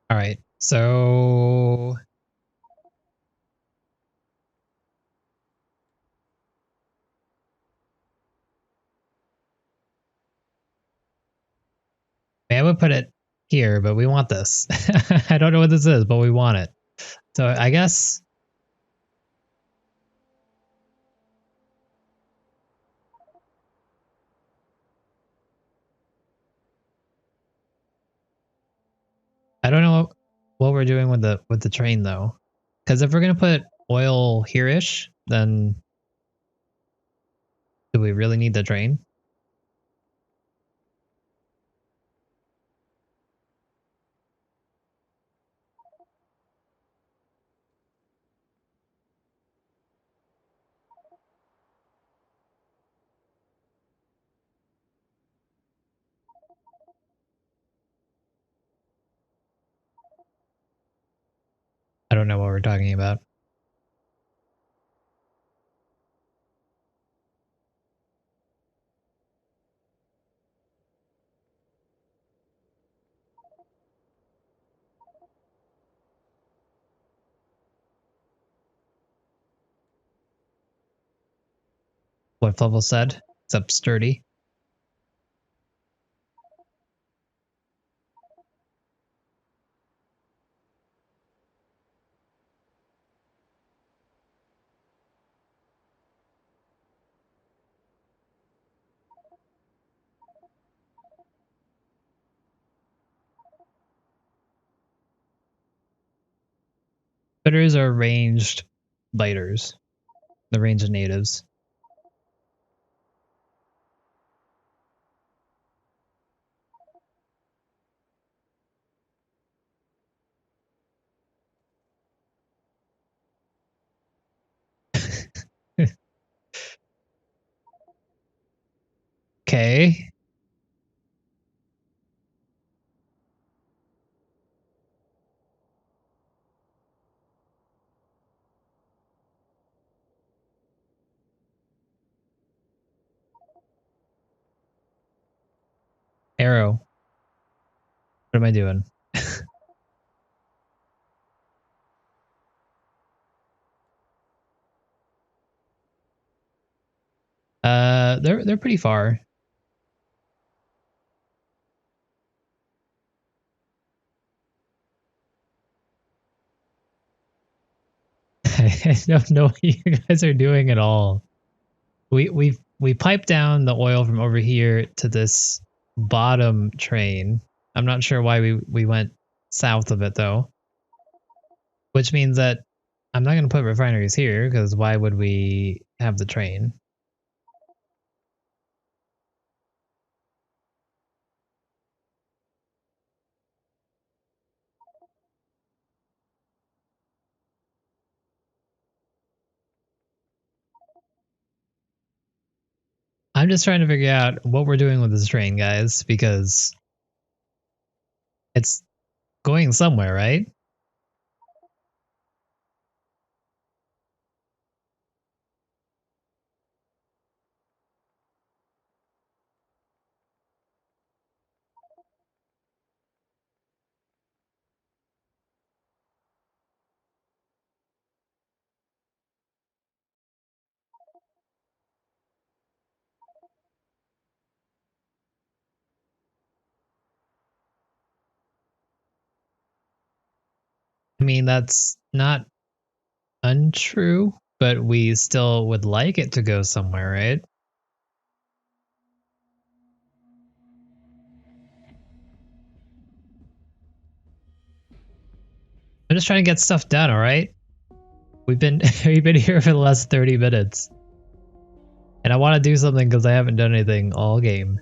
All right, so I would put it here, but we want this. I don't know what this is, but we want it. So I guess I don't know what we're doing with the train though, because if we're gonna put oil here-ish, then do we really need the train? I don't know what we're talking about. What Fluffle said, except sturdy. Critters are ranged biters, the range of natives. Okay. Arrow. What am I doing? They're pretty far. I don't know what you guys are doing at all. We piped down the oil from over here to this bottom train. I'm not sure why we went south of it though. Which means that I'm not going to put refineries here because why would we have the train? I'm just trying to figure out what we're doing with this train, guys, because it's going somewhere, right? mean, that's not untrue, but we still would like it to go somewhere, right? I'm just trying to get stuff done, alright? We've been we've been here for the last 30 minutes. And I want to do something because I haven't done anything all game.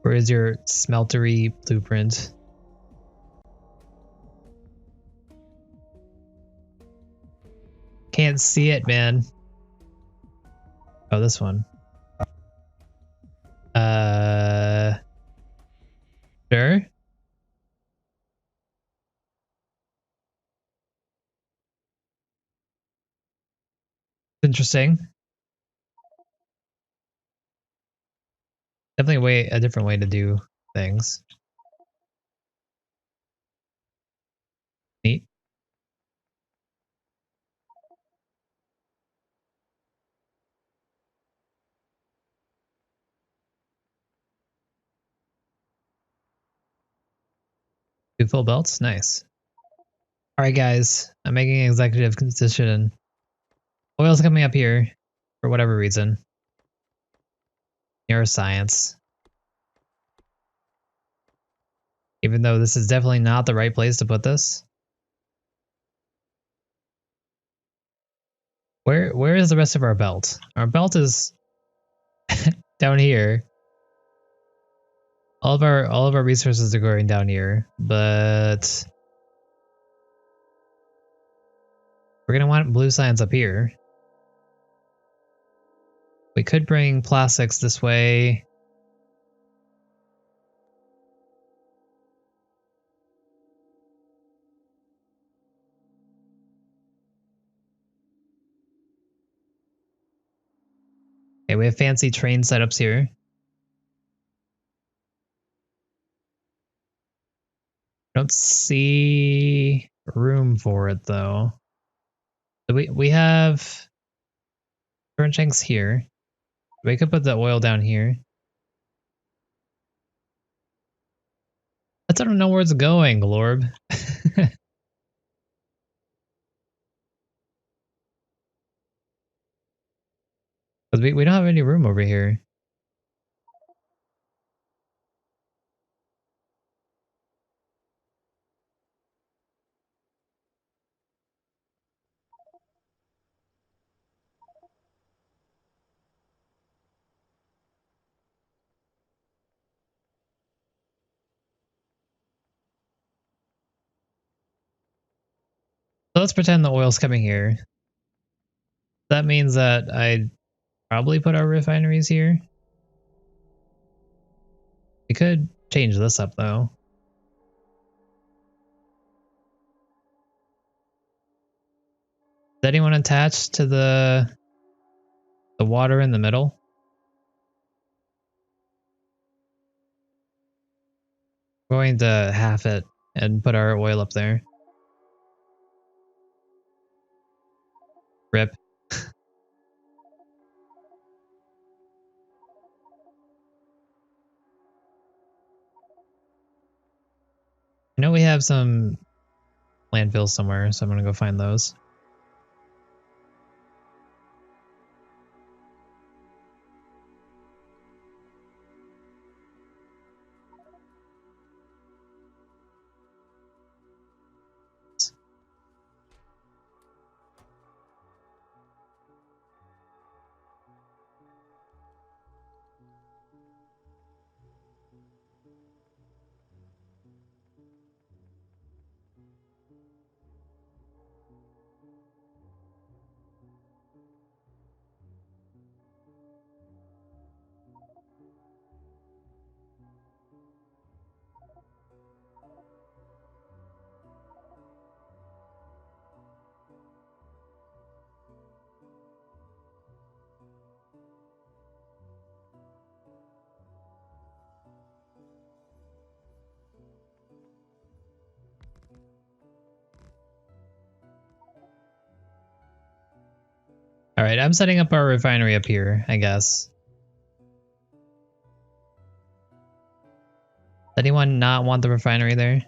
Where is your smeltery blueprint? Can't see it, man. Oh, this one. Sure. Interesting. Definitely a different way to do things. Neat. Two full belts? Nice. Alright guys, I'm making an executive decision. Oil's coming up here for whatever reason. Neuroscience. Even though this is definitely not the right place to put this. Where is the rest of our belt? Our belt is down here. All of our resources are going down here, but we're gonna want blue science up here. We could bring plastics this way. Okay, we have fancy train setups here. Don't see room for it though. So we have current tanks here. We could put the oil down here. I don't know where it's going, Glorb. Because we don't have any room over here. So let's pretend the oil's coming here. That means that I'd probably put our refineries here. We could change this up though. Is anyone attached to the water in the middle? We're going to half it and put our oil up there. Rip. I know we have some landfills somewhere, so I'm gonna go find those. All right, I'm setting up our refinery up here, I guess. Does anyone not want the refinery there?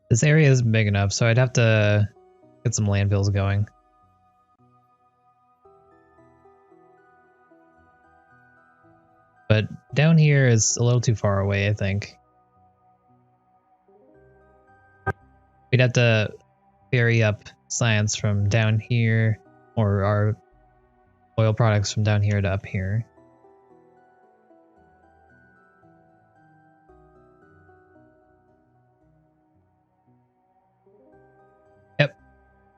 This area isn't big enough, so I'd have to get some landfills going. But down here is a little too far away, I think. We'd have to ferry up science from down here, or our oil products from down here to up here. Yep,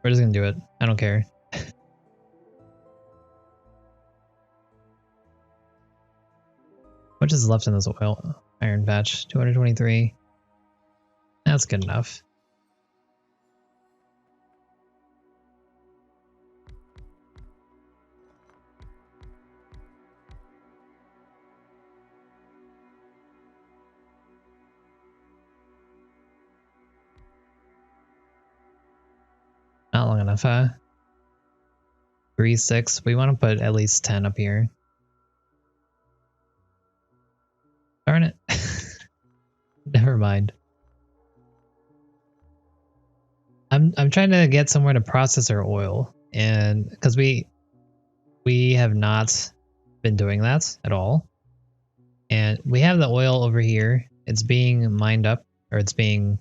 we're just gonna do it. I don't care. What is left in this oil iron patch? 223. That's good enough. Not long enough, huh? 3, 6. We want to put at least 10 up here. Darn it. Never mind. I'm trying to get somewhere to process our oil, and because we have not been doing that at all. And we have the oil over here. It's being mined up, or it's being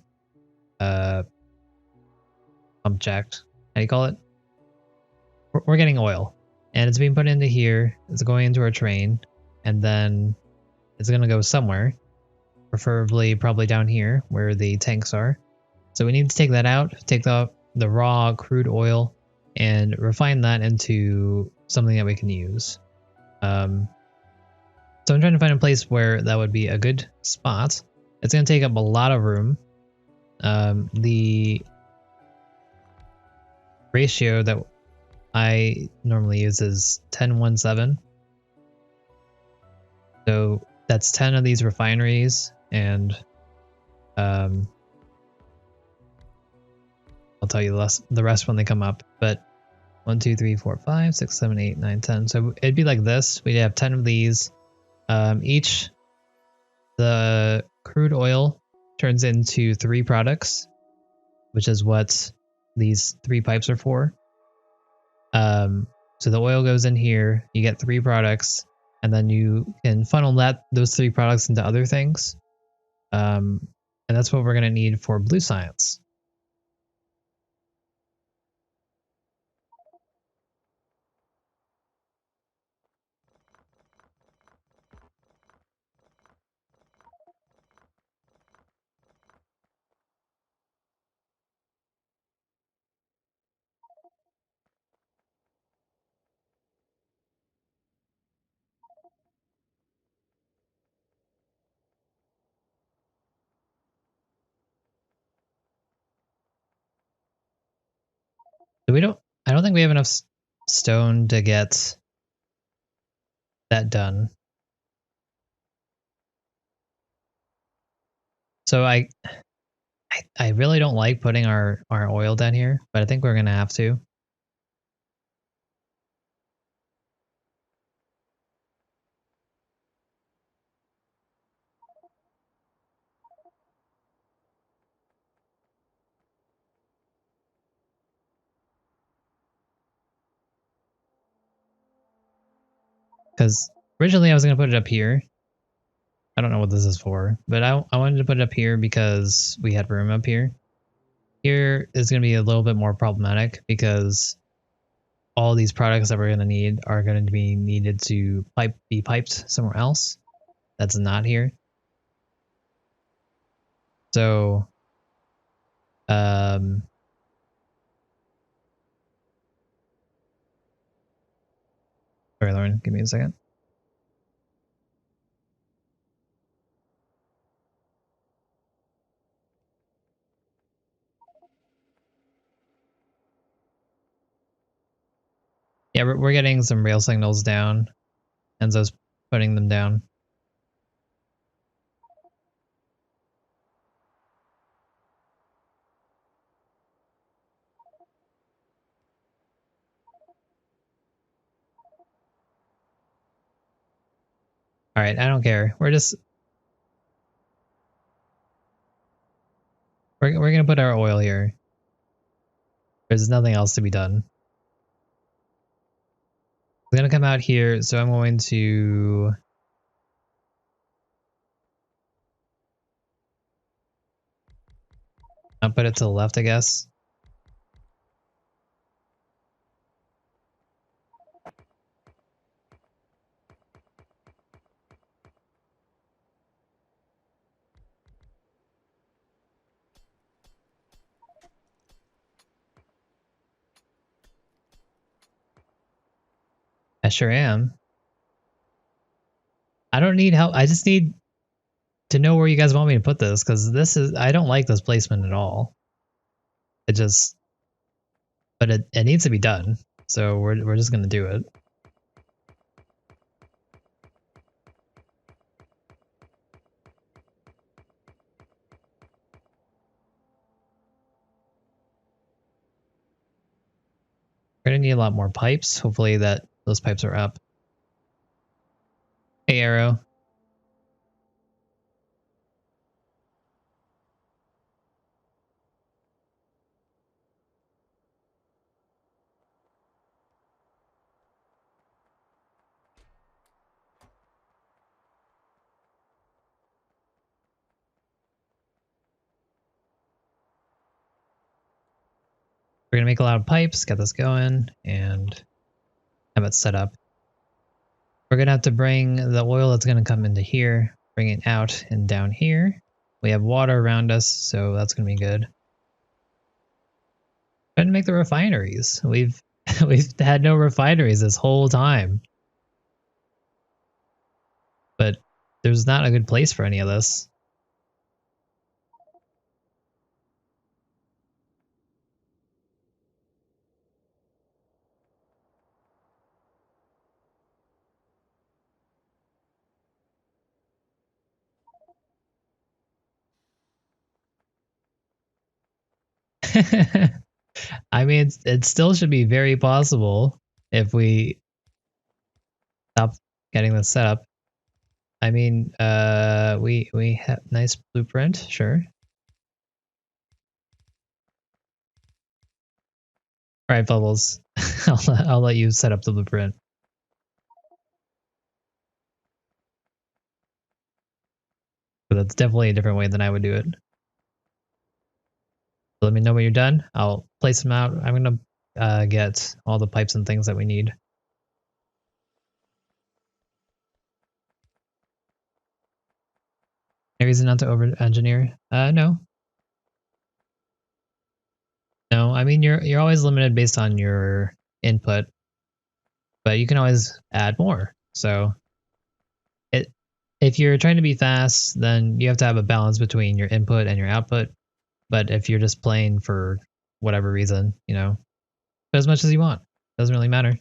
pump jacked. How do you call it? We're getting oil, and it's being put into here. It's going into our train, and then it's gonna go somewhere, preferably probably down here where the tanks are. So we need to take that out, take the raw crude oil, and refine that into something that we can use. So I'm trying to find a place where that would be a good spot. It's going to take up a lot of room. The ratio that I normally use is 10:17. So that's 10 of these refineries, and I'll tell you the rest when they come up. But 1, 2, 3, 4, 5, 6, 7, 8, 9, 10. So it'd be like this. We'd have 10 of these. Each, the crude oil turns into 3 products, which is what these 3 pipes are for. So the oil goes in here, you get 3 products, and then you can funnel those 3 products into other things. And that's what we're going to need for blue science. So I don't think we have enough stone to get that done. So I really don't like putting our oil down here, but I think we're gonna have to. Because originally I was gonna put it up here. I don't know what this is for, but I wanted to put it up here because we had room up here. Here is gonna be a little bit more problematic because all these products that we're gonna need are gonna be needed to be piped somewhere else that's not here. So Sorry, Lauren, give me a second. Yeah, we're getting some rail signals down. Enzo's putting them down. All right, I don't care. We're gonna put our oil here. There's nothing else to be done. I'm gonna come out here, so I'm going to I'll put it to the left, I guess. I sure am. I don't need help. I just need to know where you guys want me to put this, because I don't like this placement at all. It just, but it needs to be done. So we're just gonna do it. We're gonna need a lot more pipes. Hopefully those pipes are up. Hey, Arrow. We're gonna make a lot of pipes, get this going, and have it set up. We're gonna have to bring the oil that's gonna come into here, bring it out and down here. We have water around us, so that's gonna be good. Trying to make the refineries. We've had no refineries this whole time. But there's not a good place for any of this. I mean, it still should be very possible if we stop getting this set up. I mean, we have nice blueprint, sure. All right, Bubbles. I'll let you set up the blueprint. But that's definitely a different way than I would do it. So let me know when you're done. I'll place them out. I'm gonna get all the pipes and things that we need. Any reason not to over-engineer? No. No, I mean you're always limited based on your input, but you can always add more. So it if you're trying to be fast, then you have to have a balance between your input and your output. But if you're just playing for whatever reason, put as much as you want. Doesn't really matter.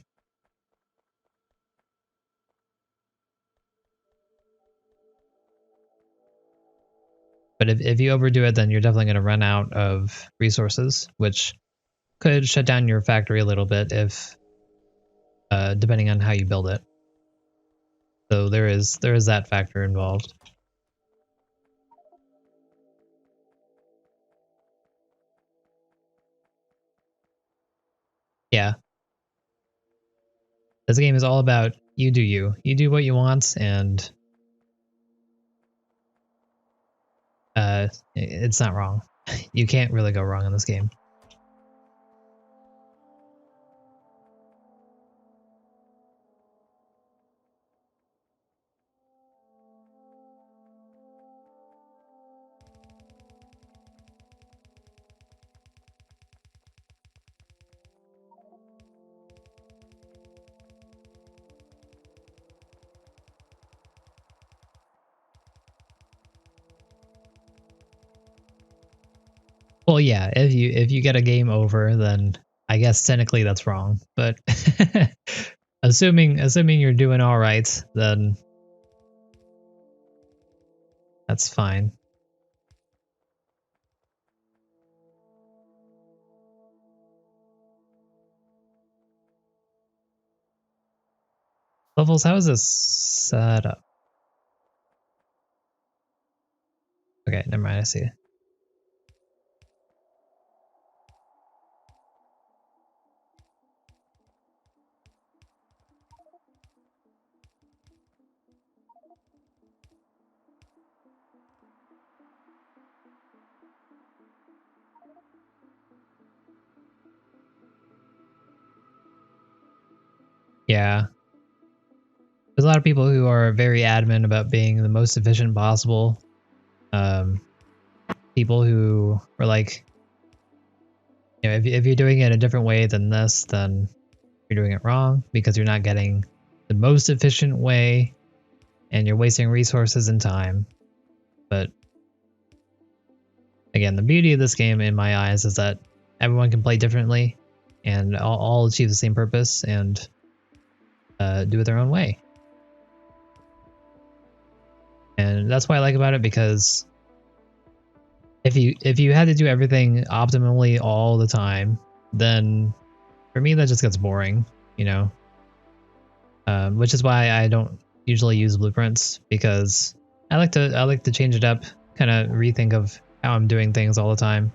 But if you overdo it, then you're definitely going to run out of resources, which could shut down your factory a little bit if depending on how you build it. So there is that factor involved. Yeah. This game is all about you do you. You do what you want, and it's not wrong. You can't really go wrong in this game. Well, yeah, if you get a game over, then I guess technically that's wrong. But assuming you're doing all right, then that's fine. Levels, how is this set up? Okay, never mind, I see. Yeah. There's a lot of people who are very adamant about being the most efficient possible. Um, People who are like, you know, if you're doing it a different way than this, then you're doing it wrong because you're not getting the most efficient way and you're wasting resources and time. But again, the beauty of this game in my eyes is that everyone can play differently and all achieve the same purpose and do it their own way. And that's what I like about it, because if you had to do everything optimally all the time, then for me that just gets boring, you know. Which is why I don't usually use blueprints, because I like to change it up, kind of rethink of how I'm doing things all the time.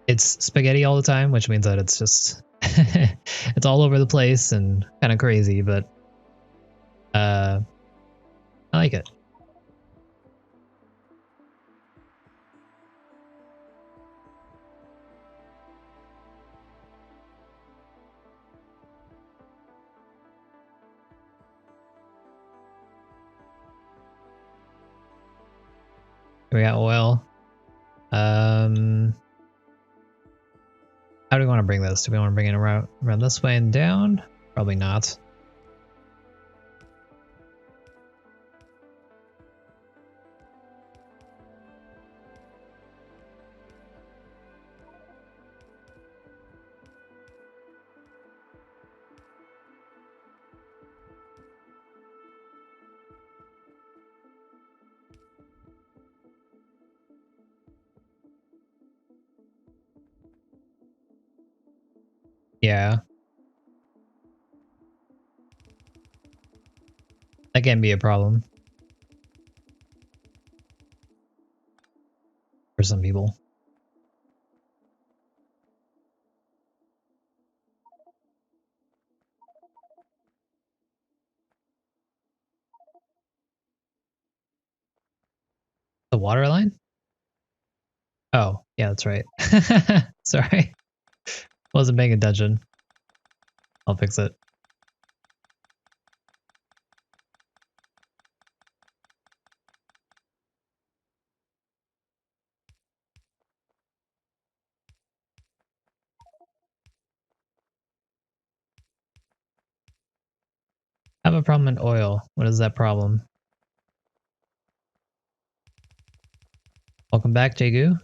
It's spaghetti all the time, which means that it's just it's all over the place and kind of crazy, but uh, I like it. We got oil. Um, how do we want to bring this? Do we want to bring it around this way and down? Probably not. Yeah, that can be a problem for some people. The water line? Oh, yeah, that's right. Sorry, wasn't paying attention. I'll fix it. I have a problem in oil. What is that problem? Welcome back, Jagu.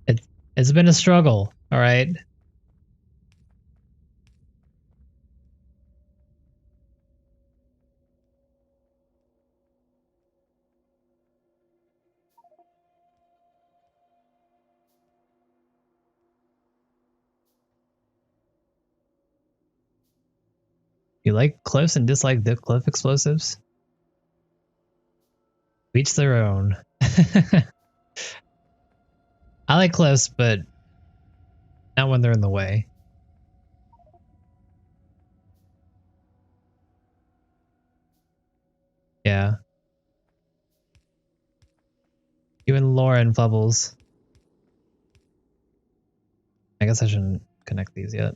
It, it's been a struggle, all right? You like close and dislike dip cliff explosives? Each their own. I like close, but not when they're in the way. Yeah. You and Lauren Flubbles. I guess I shouldn't connect these yet.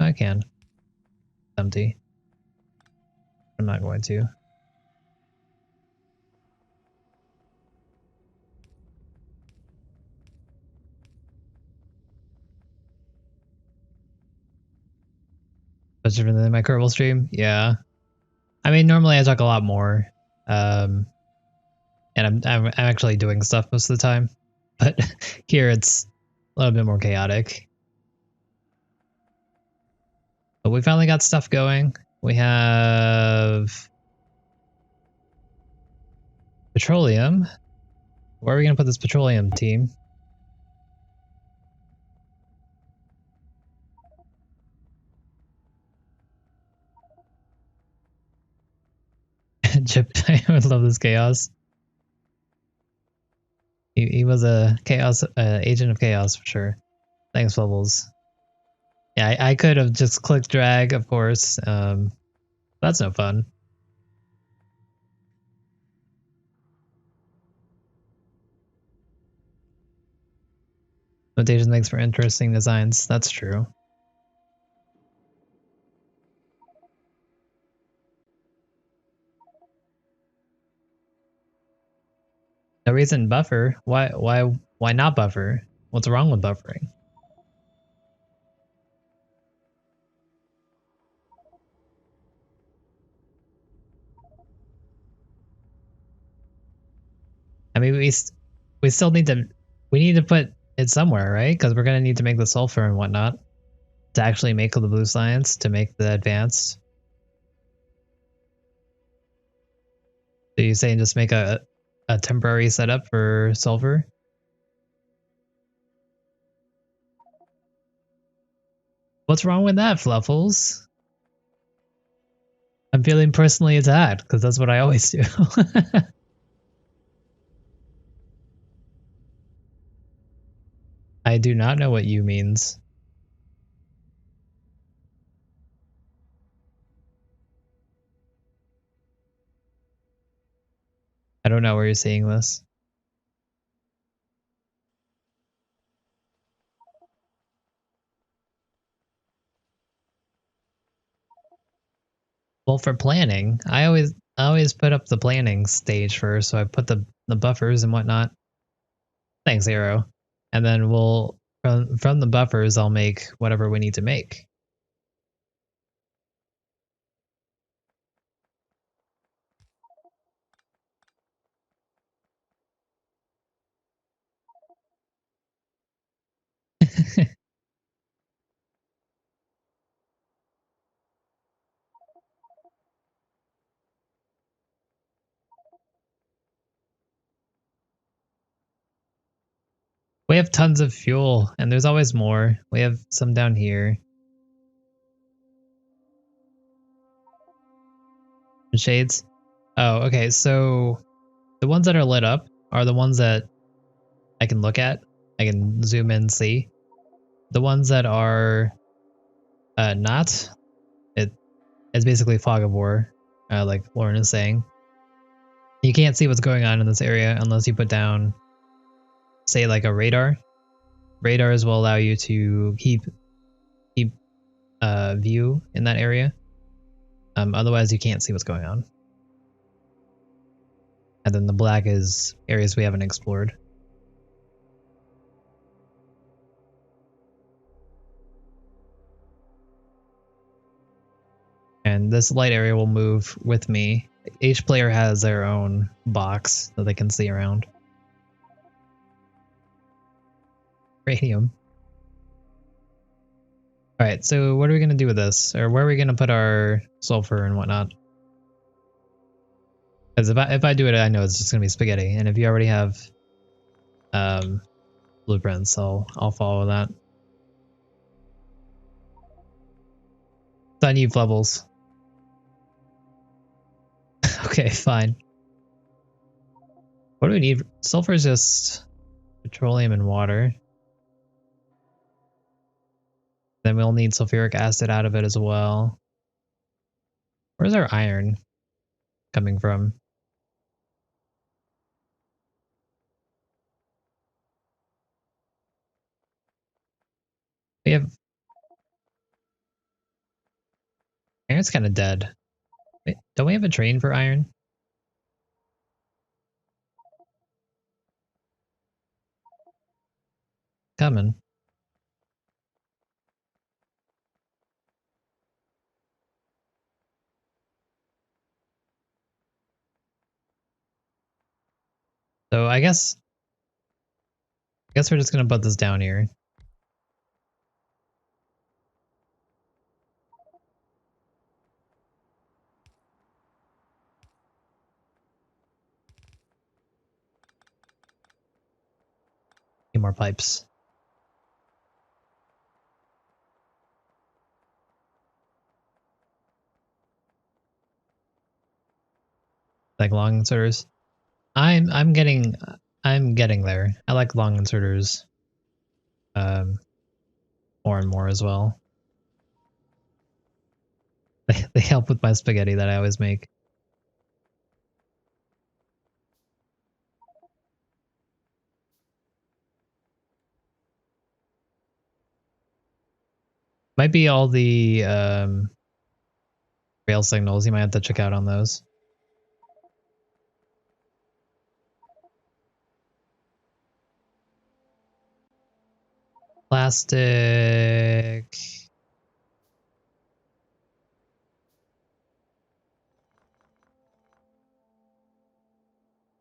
I can. Empty. I'm not going to. Much different than my Kerbal stream? Yeah. I mean, normally I talk a lot more. And I'm actually doing stuff most of the time. But here it's a little bit more chaotic. But we finally got stuff going. We have petroleum. Where are we going to put this petroleum team? Chip, I would love this chaos. He was a chaos agent of chaos for sure. Thanks, Bubbles. Yeah, I could have just clicked drag, of course. That's no fun. Notation makes for interesting designs. That's true. No reason buffer. Why not buffer? What's wrong with buffering? I mean, we still need to put it somewhere, right? Because we're gonna need to make the sulfur and whatnot to actually make the blue science to make the advanced. So you saying just make a temporary setup for sulfur? What's wrong with that, Fluffles? I'm feeling personally attacked because that's what I always do. I do not know what you means. I don't know where you're seeing this. Well, for planning, I always put up the planning stage first, so I put the buffers and whatnot. Thanks, Arrow. And then we'll from the buffers I'll make whatever we need to make. We have tons of fuel, and there's always more. We have some down here. Shades. Oh, okay. So the ones that are lit up are the ones that I can look at. I can zoom in and see. The ones that are not, it's basically fog of war, like Lauren is saying. You can't see what's going on in this area unless you put down, say, like a radar. Radars will allow you to keep view in that area. Otherwise, you can't see what's going on. And then the black is areas we haven't explored. And this light area will move with me. Each player has their own box that they can see around. Radium. Alright, so what are we going to do with this? Or where are we going to put our sulfur and whatnot? Because if I do it, I know it's just going to be spaghetti. And if you already have blueprints, I'll follow that. It's on you, Flubbles. Okay, fine. What do we need? Sulfur is just petroleum and water. Then we'll need sulfuric acid out of it as well. Where's our iron coming from? We have... Iron's kind of dead. Wait, don't we have a train for iron? Coming. So I guess we're just gonna put this down here. Need more pipes. Like long inserters. I'm getting there. I like long inserters more and more as well. They help with my spaghetti that I always make. Might be all the rail signals. You might have to check out on those. Plastic.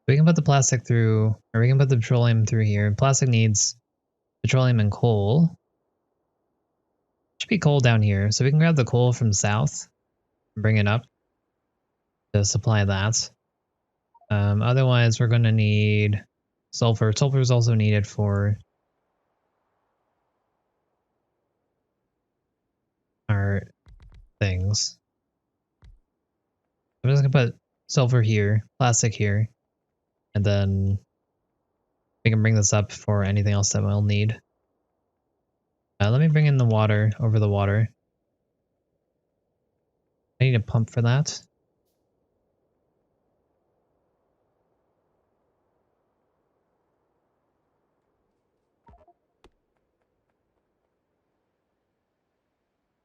We can put the plastic through, or we can put the petroleum through here. Plastic needs petroleum and coal. Should be coal down here, so we can grab the coal from south and bring it up to supply that. Otherwise, we're going to need sulfur. Sulfur is also needed for our things. I'm just going to put sulfur here, plastic here, and then we can bring this up for anything else that we'll need. Let me bring in the water over the water. I need a pump for that.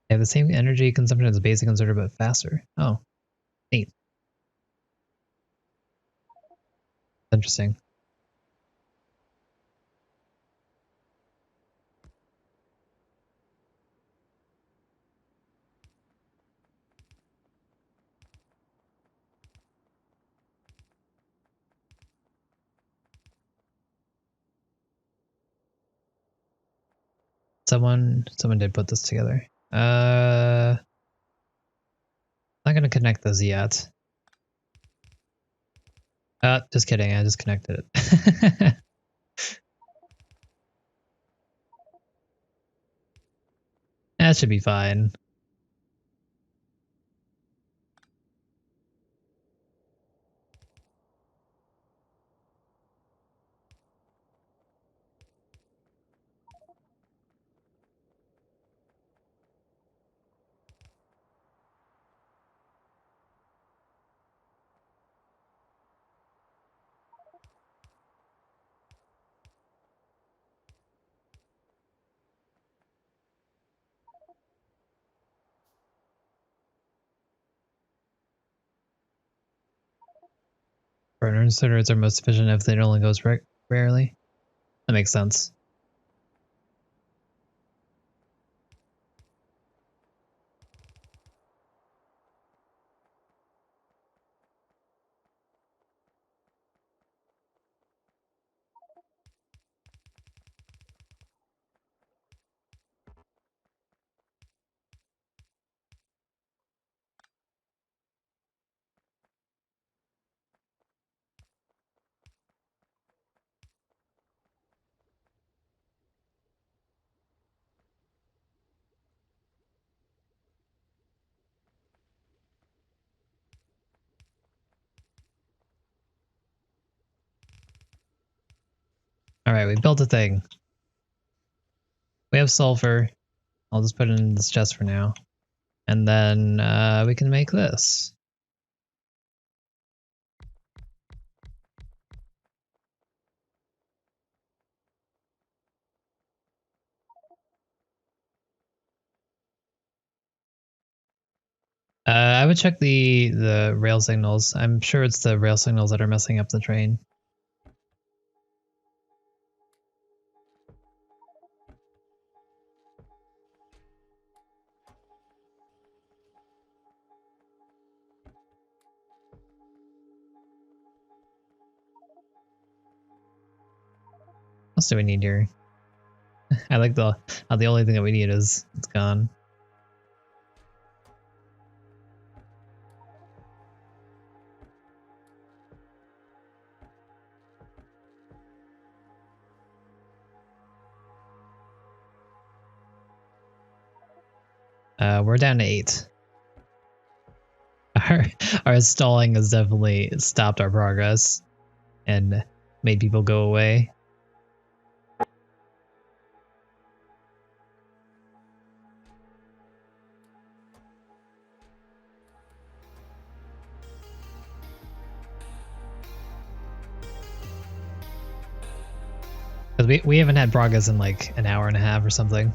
They have the same energy consumption as a basic inserter, but faster. Oh, neat. Interesting. Someone did put this together. Not gonna connect this yet. Just kidding. I just connected it. That should be fine. Burner inserters are most efficient if it only goes rarely. That makes sense. All right, we built a thing. We have sulfur. I'll just put it in this chest for now. And then we can make this. I would check the rail signals. I'm sure it's the rail signals that are messing up the train. else do we need here? I like the how the only thing that we need is it's gone. We're down to 8. Our stalling has definitely stopped our progress and made people go away. Because we haven't had progress in like an hour and a half or something.